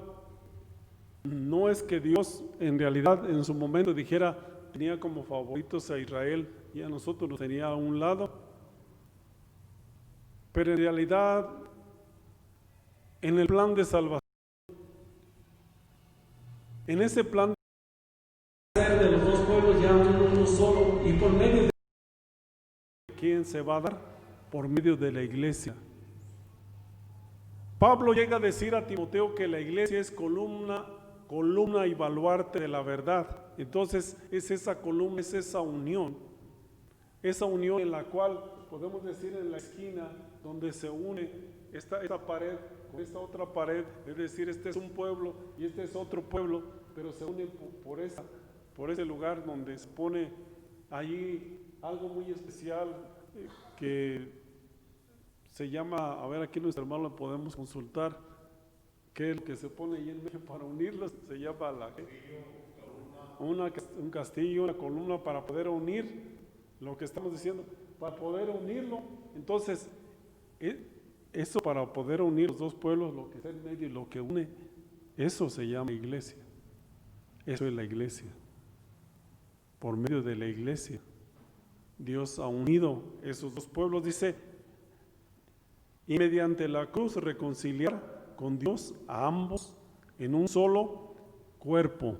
no es que Dios en realidad en su momento dijera, tenía como favoritos a Israel y a nosotros nos tenía a un lado, pero en realidad en el plan de salvación, en ese plan de los dos pueblos ya uno solo, y por medio de ¿quién se va a dar? Por medio de la iglesia. Pablo llega a decir a Timoteo que la iglesia es columna y baluarte de la verdad. Entonces es esa columna, es esa unión en la cual podemos decir en la esquina donde se une esta pared con esta otra pared, es decir, este es un pueblo y este es otro pueblo, pero se unen por ese lugar donde se pone allí algo muy especial que se llama, a ver, aquí nuestro hermano lo podemos consultar, que el que se pone ahí en medio para unirlos se llama un castillo, una columna para poder unir lo que estamos diciendo, para poder unirlo. Entonces, eso para poder unir los dos pueblos, lo que está en medio y lo que une, eso se llama iglesia. Eso es la iglesia. Por medio de la iglesia Dios ha unido esos dos pueblos, dice, y mediante la cruz reconciliar con Dios a ambos en un solo cuerpo.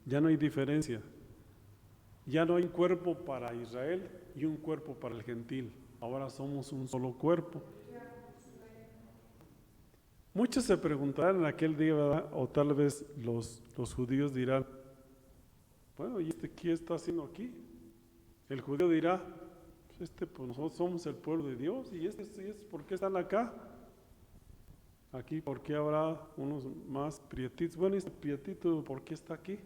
Ya no hay diferencia. Ya no hay un cuerpo para Israel y un cuerpo para el gentil. Ahora somos un solo cuerpo. Muchos se preguntarán en aquel día, ¿verdad? O tal vez los judíos dirán, bueno, ¿y qué está haciendo aquí? El judío dirá, pues nosotros somos el pueblo de Dios, y ¿por qué están acá? Aquí, ¿por qué habrá unos más prietitos? Bueno, este prietito, ¿por qué está aquí?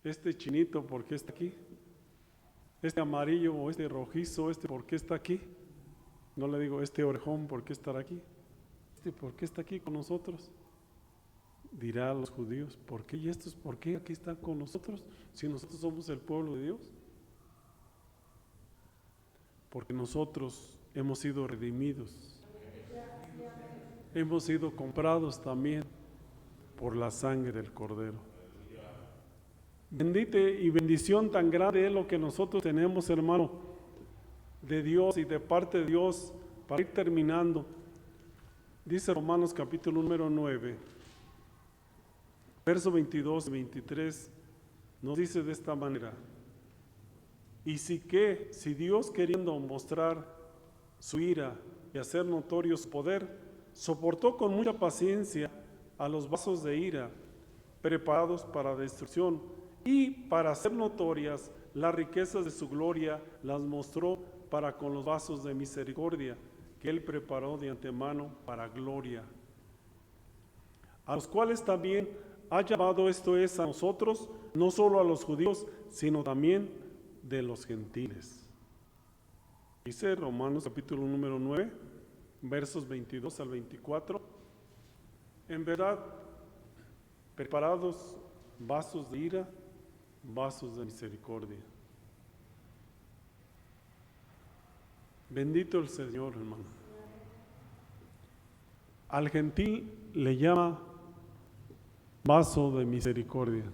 Este chinito, ¿por qué está aquí? Este amarillo o este rojizo, ¿por qué está aquí? No le digo, este orejón, ¿por qué estará aquí? ¿Por qué está aquí con nosotros? Dirá a los judíos, ¿por qué? ¿Y estos por qué aquí están con nosotros? Si nosotros somos el pueblo de Dios. Porque nosotros hemos sido redimidos. Hemos sido comprados también por la sangre del Cordero. Bendita y bendición tan grande es lo que nosotros tenemos, hermano, de Dios y de parte de Dios. Para ir terminando, dice Romanos capítulo número 9, verso 22 y 23, nos dice de esta manera: y si Dios, queriendo mostrar su ira y hacer notorio su poder, soportó con mucha paciencia a los vasos de ira preparados para destrucción, y para hacer notorias las riquezas de su gloria, las mostró para con los vasos de misericordia que Él preparó de antemano para gloria, a los cuales también ha llamado, esto es, a nosotros, no solo a los judíos, sino también de los gentiles. Dice Romanos capítulo número 9, versos 22 al 24, en verdad, preparados vasos de ira, vasos de misericordia. Bendito el Señor, hermano. Al gentil le llama vaso de misericordia.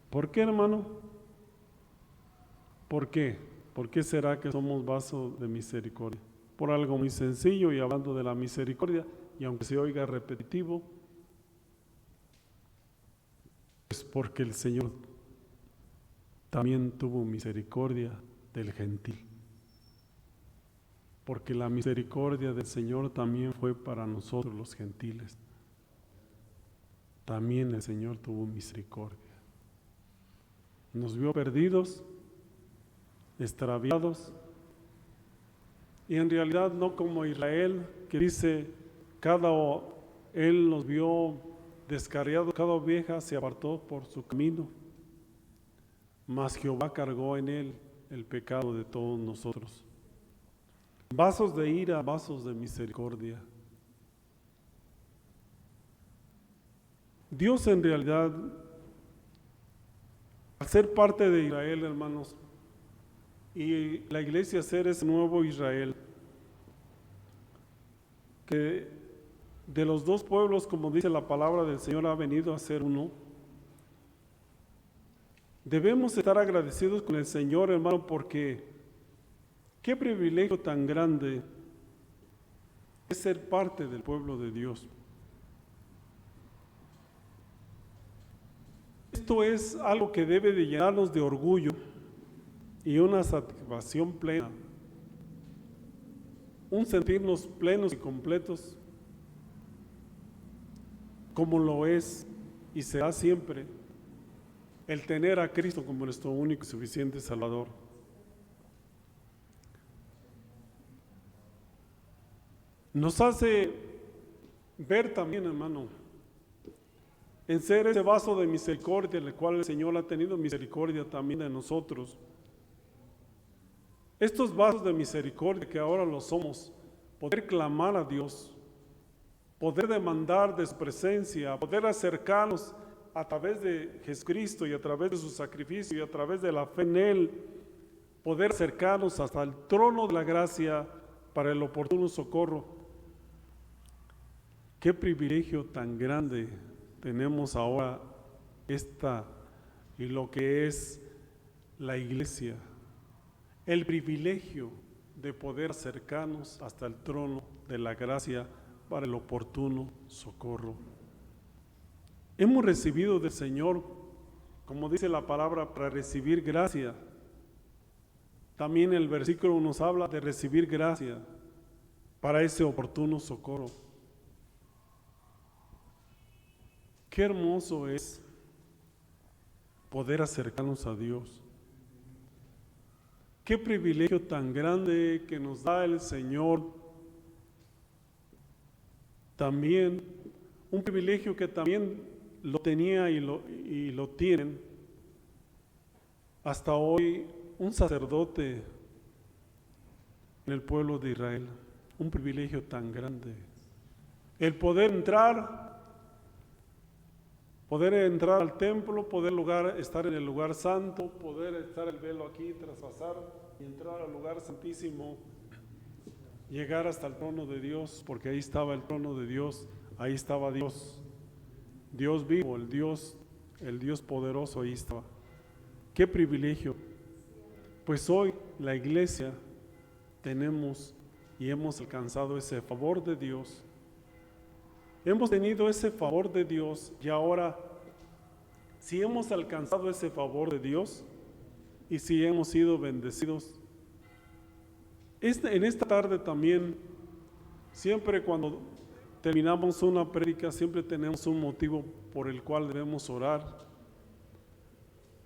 ¿Por qué, hermano? ¿Por qué? ¿Por qué será que somos vaso de misericordia? Por algo muy sencillo, y hablando de la misericordia, y aunque se oiga repetitivo, es porque el Señor también tuvo misericordia del gentil. Porque la misericordia del Señor también fue para nosotros los gentiles. También el Señor tuvo misericordia. Nos vio perdidos, extraviados, y en realidad no como Israel, que dice, Él nos vio descarriados, cada oveja se apartó por su camino, mas Jehová cargó en Él el pecado de todos nosotros. Vasos de ira, vasos de misericordia. Dios en realidad, al ser parte de Israel, hermanos, y la iglesia ser ese nuevo Israel, que de los dos pueblos, como dice la palabra del Señor, ha venido a ser uno. Debemos estar agradecidos con el Señor, hermano, porque qué privilegio tan grande es ser parte del pueblo de Dios. Esto es algo que debe de llenarnos de orgullo y una satisfacción plena, un sentirnos plenos y completos, como lo es y será siempre el tener a Cristo como nuestro único y suficiente Salvador. Nos hace ver también, hermano, en ser ese vaso de misericordia, en el cual el Señor ha tenido misericordia también de nosotros. Estos vasos de misericordia que ahora lo somos, poder clamar a Dios, poder demandar de su presencia, poder acercarnos a través de Jesucristo y a través de su sacrificio y a través de la fe en Él, poder acercarnos hasta el trono de la gracia para el oportuno socorro. Qué privilegio tan grande tenemos ahora y lo que es la iglesia, el privilegio de poder acercarnos hasta el trono de la gracia para el oportuno socorro. Hemos recibido del Señor, como dice la palabra, para recibir gracia. También el versículo nos habla de recibir gracia para ese oportuno socorro. Qué hermoso es poder acercarnos a Dios. Qué privilegio tan grande que nos da el Señor. También, un privilegio que también lo tenía y lo tienen hasta hoy un sacerdote en el pueblo de Israel. Un privilegio tan grande. El poder entrar al templo, poder estar en el lugar santo, poder estar el velo aquí, traspasar y entrar al lugar santísimo, llegar hasta el trono de Dios, porque ahí estaba el trono de Dios, ahí estaba Dios, Dios vivo, el Dios poderoso, ahí estaba. Qué privilegio. Pues hoy la iglesia tenemos y hemos alcanzado ese favor de Dios. Hemos tenido ese favor de Dios y ahora, si hemos alcanzado ese favor de Dios y si hemos sido bendecidos, en esta tarde también, siempre cuando terminamos una prédica, siempre tenemos un motivo por el cual debemos orar.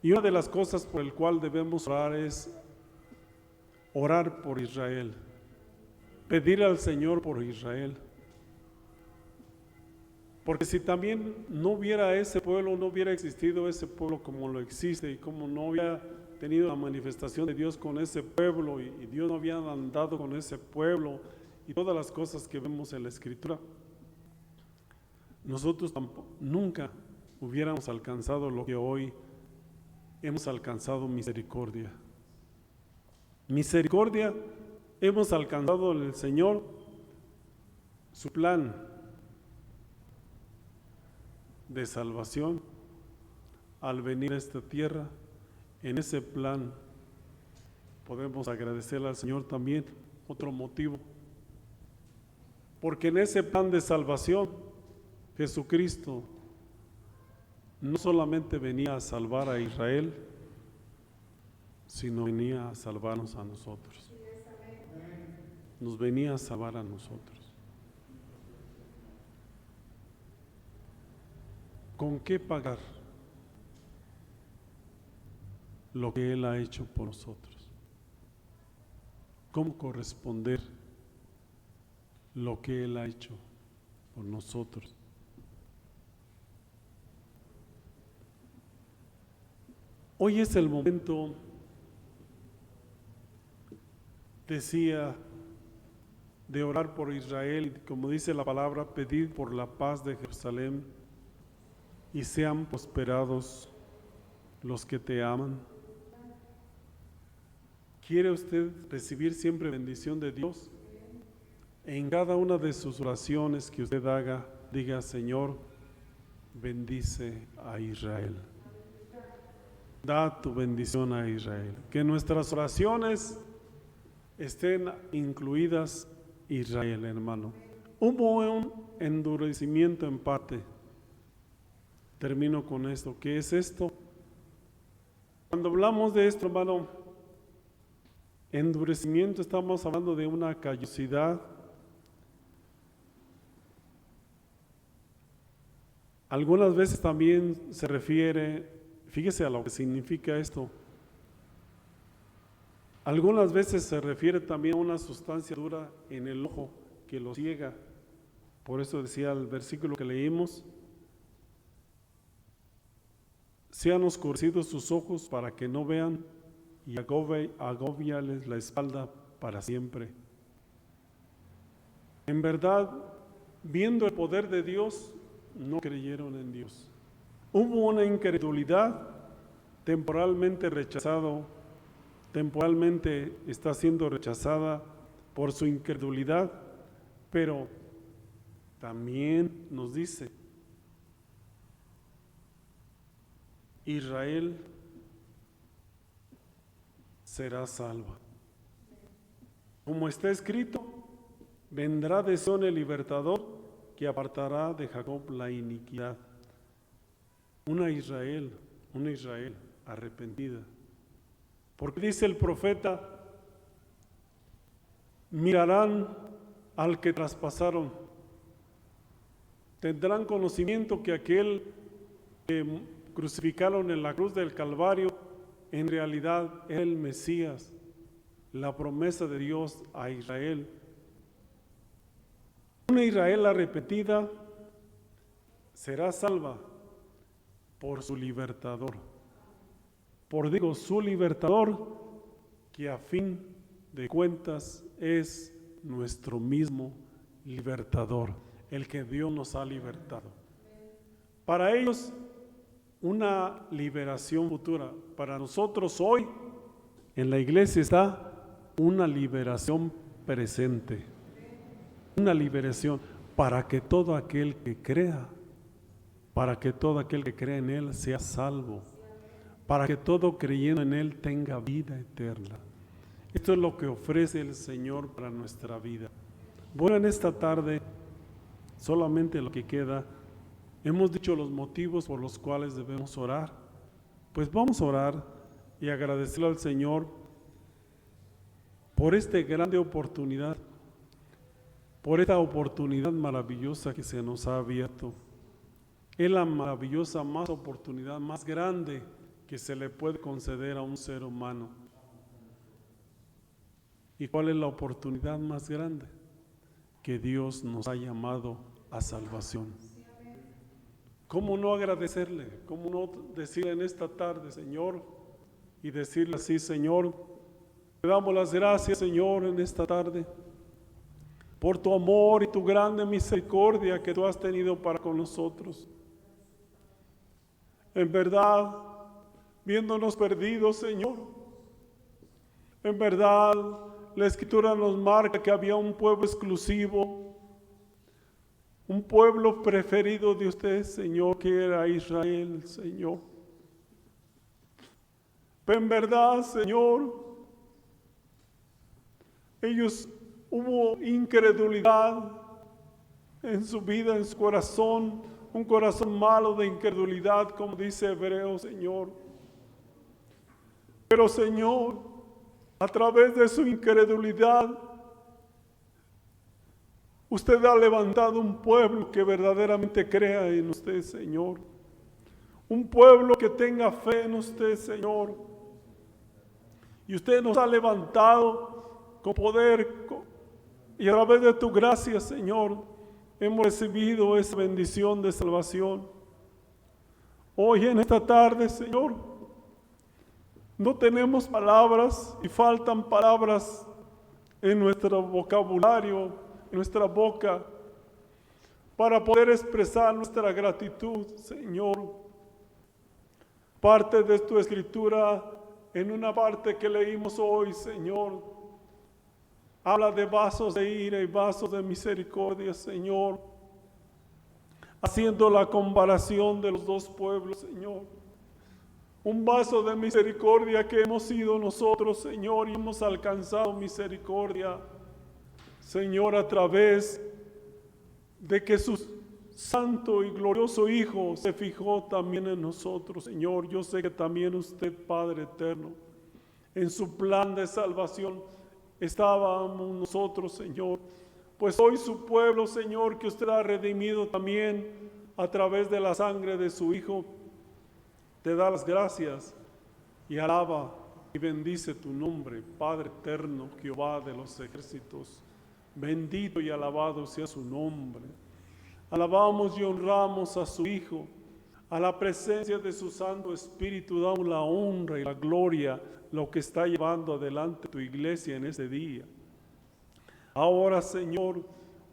Y una de las cosas por el cual debemos orar es orar por Israel, pedir al Señor por Israel. Porque si también no hubiera ese pueblo, no hubiera existido ese pueblo como lo existe y como no hubiera tenido la manifestación de Dios con ese pueblo y Dios no había andado con ese pueblo y todas las cosas que vemos en la Escritura, nosotros nunca hubiéramos alcanzado lo que hoy hemos alcanzado: misericordia. Misericordia, hemos alcanzado en el Señor su plan de salvación al venir a esta tierra. En ese plan podemos agradecerle al Señor también, otro motivo, porque en ese plan de salvación Jesucristo no solamente venía a salvar a Israel, sino venía a salvarnos a nosotros. Nos venía a salvar a nosotros. ¿Con qué pagar lo que Él ha hecho por nosotros? ¿Cómo corresponder lo que Él ha hecho por nosotros? Hoy es el momento, decía, de orar por Israel, como dice la palabra, pedir por la paz de Jerusalén y sean prosperados los que te aman. ¿Quiere usted recibir siempre bendición de Dios? En cada una de sus oraciones que usted haga, diga: Señor, bendice a Israel. Da tu bendición a Israel. Que nuestras oraciones estén incluidas Israel, hermano. Hubo un endurecimiento en parte. Termino con esto. ¿Qué es esto? Cuando hablamos de esto, hermano, endurecimiento, estamos hablando de una callosidad. Algunas veces también se refiere, fíjese a lo que significa esto. Algunas veces se refiere también a una sustancia dura en el ojo que lo ciega. Por eso decía el versículo que leímos: sean oscurecidos sus ojos para que no vean, y agobiales la espalda para siempre. En verdad, viendo el poder de Dios, no creyeron en Dios. Hubo una incredulidad, temporalmente está siendo rechazada por su incredulidad, pero también nos dice: Israel será salva. Como está escrito, vendrá de Sión el libertador que apartará de Jacob la iniquidad. Una Israel arrepentida. Porque dice el profeta, mirarán al que traspasaron, tendrán conocimiento que aquel que crucificaron en la cruz del Calvario en realidad era el Mesías, la promesa de Dios a Israel. Una Israel arrepentida será salva por su libertador, su libertador, que a fin de cuentas es nuestro mismo libertador, el que Dios nos ha libertado. Para ellos, una liberación futura. Para nosotros hoy, en la iglesia está una liberación presente. Una liberación para que todo aquel que crea, en Él sea salvo, para que todo creyendo en Él tenga vida eterna. Esto es lo que ofrece el Señor para nuestra vida. Bueno, en esta tarde, solamente lo que queda, hemos dicho los motivos por los cuales debemos orar. Pues vamos a orar y agradecerle al Señor por esta grande oportunidad, por esta oportunidad maravillosa que se nos ha abierto. Es la maravillosa oportunidad más grande que se le puede conceder a un ser humano. ¿Y cuál es la oportunidad más grande? Que Dios nos ha llamado a salvación. ¿Cómo no agradecerle? ¿Cómo no decirle en esta tarde, Señor? Y decirle así, Señor, te damos las gracias, Señor, en esta tarde, por tu amor y tu grande misericordia que tú has tenido para con nosotros. En verdad, viéndonos perdidos, Señor, en verdad, la Escritura nos marca que había un pueblo exclusivo, un pueblo preferido de usted, Señor, que era Israel, Señor. Pero en verdad, Señor, hubo incredulidad en su vida, en su corazón, un corazón malo de incredulidad, como dice Hebreo, Señor. Pero, Señor, a través de su incredulidad, usted ha levantado un pueblo que verdaderamente crea en usted, Señor. Un pueblo que tenga fe en usted, Señor. Y usted nos ha levantado con poder y a través de tu gracia, Señor, hemos recibido esa bendición de salvación. Hoy en esta tarde, Señor, no tenemos palabras y faltan palabras en nuestro vocabulario, en nuestra boca, para poder expresar nuestra gratitud, Señor. Parte de tu escritura, en una parte que leímos hoy, Señor, habla de vasos de ira y vasos de misericordia, Señor, haciendo la comparación de los dos pueblos, Señor. Un vaso de misericordia que hemos sido nosotros, Señor, y hemos alcanzado misericordia, Señor, a través de que su santo y glorioso Hijo se fijó también en nosotros, Señor. Yo sé que también usted, Padre eterno, en su plan de salvación estábamos nosotros, Señor. Pues hoy su pueblo, Señor, que usted ha redimido también a través de la sangre de su Hijo, te da las gracias y alaba y bendice tu nombre, Padre eterno, Jehová de los ejércitos. Bendito y alabado sea su nombre. Alabamos y honramos a su Hijo. A la presencia de su Santo Espíritu damos la honra y la gloria, lo que está llevando adelante tu iglesia en este día. Ahora, Señor,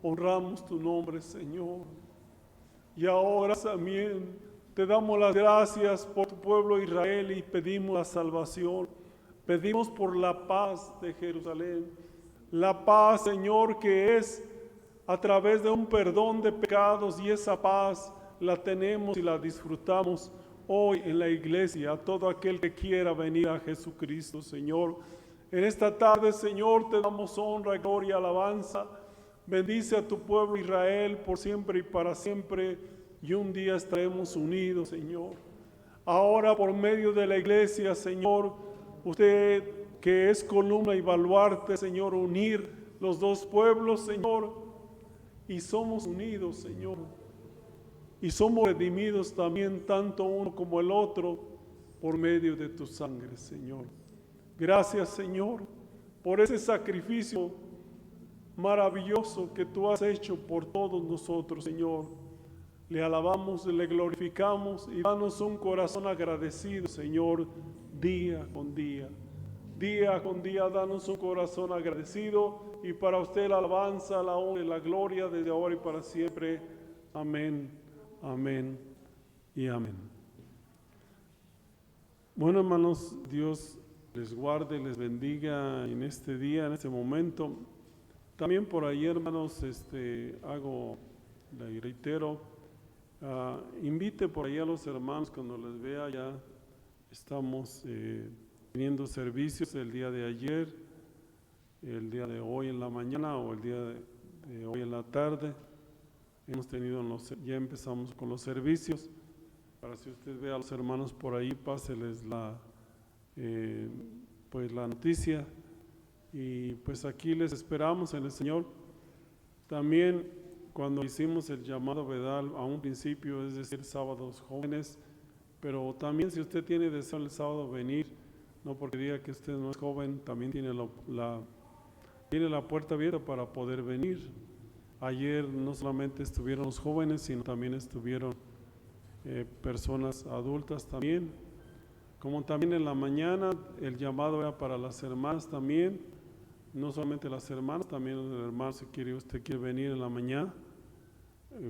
honramos tu nombre, Señor. Y ahora también te damos las gracias por tu pueblo Israel y pedimos la salvación. Pedimos por la paz de Jerusalén. La paz, Señor, que es a través de un perdón de pecados, y esa paz la tenemos y la disfrutamos hoy en la iglesia a todo aquel que quiera venir a Jesucristo, Señor. En esta tarde, Señor, te damos honra, gloria, alabanza. Bendice a tu pueblo Israel por siempre y para siempre, y un día estaremos unidos, Señor. Ahora, por medio de la iglesia, Señor, usted que es columna y baluarte, Señor, unir los dos pueblos, Señor, y somos unidos, Señor, y somos redimidos también, tanto uno como el otro, por medio de tu sangre, Señor. Gracias, Señor, por ese sacrificio maravilloso que tú has hecho por todos nosotros, Señor. Le alabamos, le glorificamos y danos un corazón agradecido, Señor, día con día. Día con día, danos un corazón agradecido, y para usted la alabanza, la honra y la gloria desde ahora y para siempre. Amén, amén y amén. Bueno, hermanos, Dios les guarde, les bendiga en este día, en este momento. También por ahí, hermanos, hago, le reitero, invite por ahí a los hermanos cuando les vea. Ya estamos teniendo servicios el día de ayer, el día de hoy en la mañana o el día de hoy en la tarde. Hemos tenido, ya empezamos con los servicios. Para si usted ve a los hermanos por ahí, páseles pues la noticia. Y pues aquí les esperamos en el Señor. También cuando hicimos el llamado, ¿verdad?, a un principio, es decir, sábados jóvenes, pero también si usted tiene deseo el sábado venir, no porque diga que usted no es joven, también tiene la puerta abierta para poder venir. Ayer no solamente estuvieron los jóvenes, sino también estuvieron personas adultas también. Como también en la mañana el llamado era para las hermanas también, no solamente las hermanas, también el hermano, si usted quiere venir en la mañana,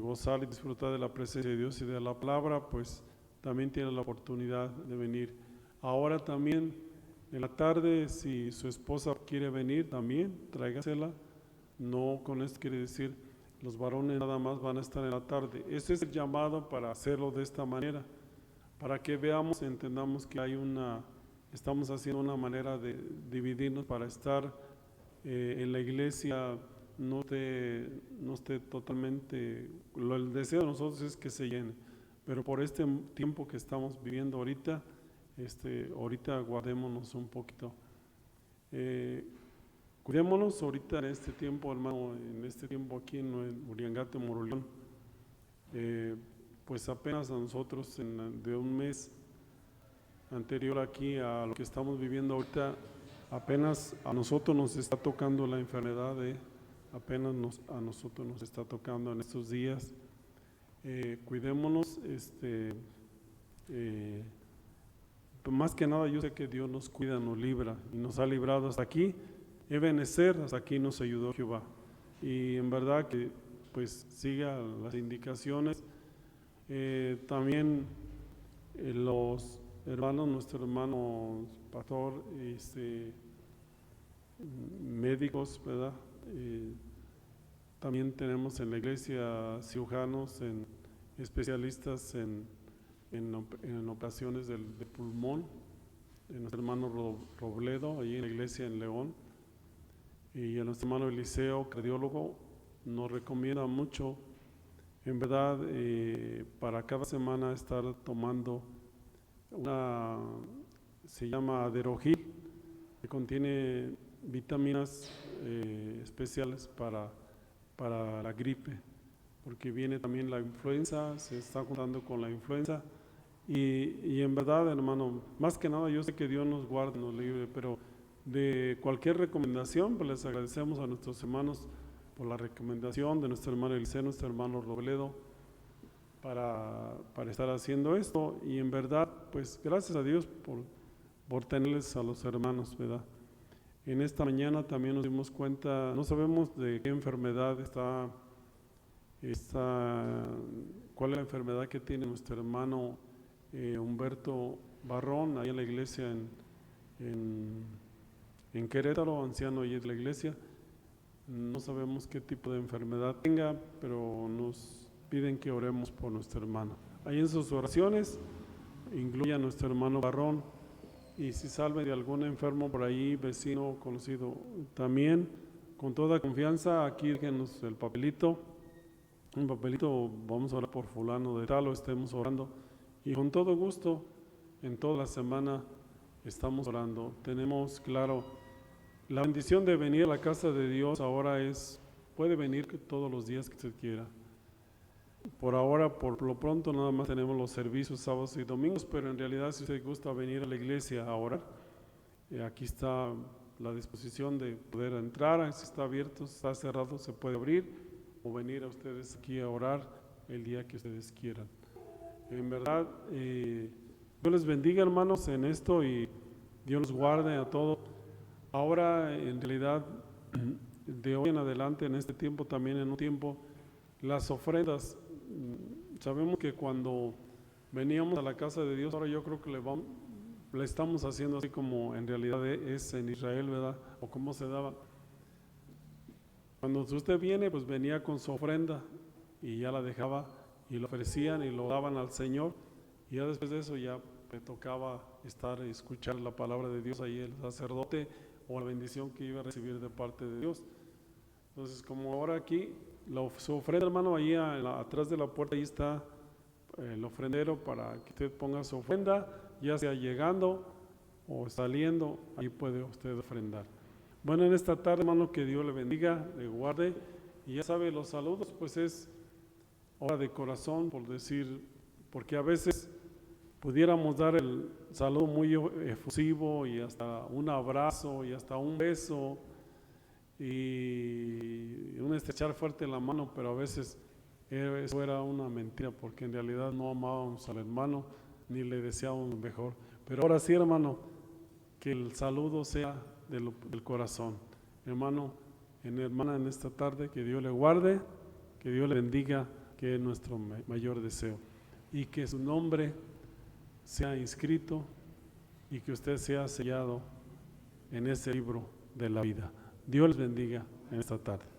gozar y disfrutar de la presencia de Dios y de la palabra, pues también tiene la oportunidad de venir. Ahora también en la tarde, si su esposa quiere venir también, tráigasela. No con esto quiere decir los varones nada más van a estar en la tarde. Ese es el llamado para hacerlo de esta manera, para que veamos, entendamos que estamos haciendo una manera de dividirnos para estar en la iglesia, no esté totalmente, el deseo de nosotros es que se llene, pero por este tiempo que estamos viviendo ahorita, ahorita guardémonos un poquito, cuidémonos ahorita en este tiempo, hermano, en este tiempo aquí en Uriangate, Moroleón. Pues apenas a nosotros de un mes anterior aquí a lo que estamos viviendo ahorita, apenas a nosotros nos está tocando la enfermedad, a nosotros nos está tocando en estos días. Cuidémonos, más que nada yo sé que Dios nos cuida, nos libra y nos ha librado hasta aquí. Ebenezer, hasta aquí nos ayudó Jehová, y en verdad que pues siga las indicaciones. También los hermanos, nuestro hermano pastor, médicos, ¿verdad? También tenemos en la iglesia cirujanos, especialistas en operaciones del pulmón, nuestro hermano Robledo, ahí en la iglesia en León, y a nuestro hermano Eliseo, cardiólogo, nos recomienda mucho, en verdad, para cada semana estar tomando se llama Aderogil, que contiene vitaminas especiales para la gripe, porque viene también la influenza, se está juntando con la influenza, y en verdad, hermano, más que nada yo sé que Dios nos guarda, nos libre, pero de cualquier recomendación, pues les agradecemos a nuestros hermanos por la recomendación de nuestro hermano Eliseo, nuestro hermano Robledo, para estar haciendo esto, y en verdad, pues gracias a Dios por tenerles a los hermanos, ¿verdad? En esta mañana también nos dimos cuenta, no sabemos de qué enfermedad cuál es la enfermedad que tiene nuestro hermano Humberto Barrón, ahí en la iglesia en Querétaro, anciano ahí en la iglesia. No sabemos qué tipo de enfermedad tenga, pero nos piden que oremos por nuestro hermano. Ahí en sus oraciones, incluya a nuestro hermano varón, y si salve de algún enfermo por ahí, vecino, conocido, también con toda confianza, aquí déjenos el papelito, un papelito, vamos a orar por fulano de tal, o estemos orando, y con todo gusto, en toda la semana estamos orando. Tenemos, claro, la bendición de venir a la casa de Dios ahora puede venir todos los días que usted quiera. Por ahora, por lo pronto, nada más tenemos los servicios sábados y domingos, pero en realidad si usted gusta venir a la iglesia a orar, aquí está la disposición de poder entrar, si está abierto, si está cerrado, se puede abrir, o venir a ustedes aquí a orar el día que ustedes quieran. En verdad, Dios les bendiga, hermanos, en esto, y Dios los guarde a todos. Ahora, en realidad, de hoy en adelante, en este tiempo, también en un tiempo, las ofrendas, sabemos que cuando veníamos a la casa de Dios, ahora yo creo que le estamos haciendo así como en realidad es en Israel, ¿verdad? O cómo se daba. Cuando usted viene, pues venía con su ofrenda y ya la dejaba y lo ofrecían y lo daban al Señor, y ya después de eso ya le tocaba estar y escuchar la palabra de Dios ahí el sacerdote, o la bendición que iba a recibir de parte de Dios. Entonces, como ahora aquí, su ofrenda, hermano, ahí atrás de la puerta, ahí está el ofrendero para que usted ponga su ofrenda, ya sea llegando o saliendo, ahí puede usted ofrendar. Bueno, en esta tarde, hermano, que Dios le bendiga, le guarde, y ya sabe, los saludos, pues es hora de corazón, por decir, porque a veces pudiéramos dar el saludo muy efusivo y hasta un abrazo y hasta un beso y un estrechar fuerte la mano, pero a veces eso era una mentira, porque en realidad no amábamos al hermano ni le deseábamos mejor. Pero ahora sí, hermano, que el saludo sea del corazón. Hermano, hermana, en esta tarde, que Dios le guarde, que Dios le bendiga, que es nuestro mayor deseo, y que su nombre sea inscrito y que usted sea sellado en ese libro de la vida. Dios les bendiga en esta tarde.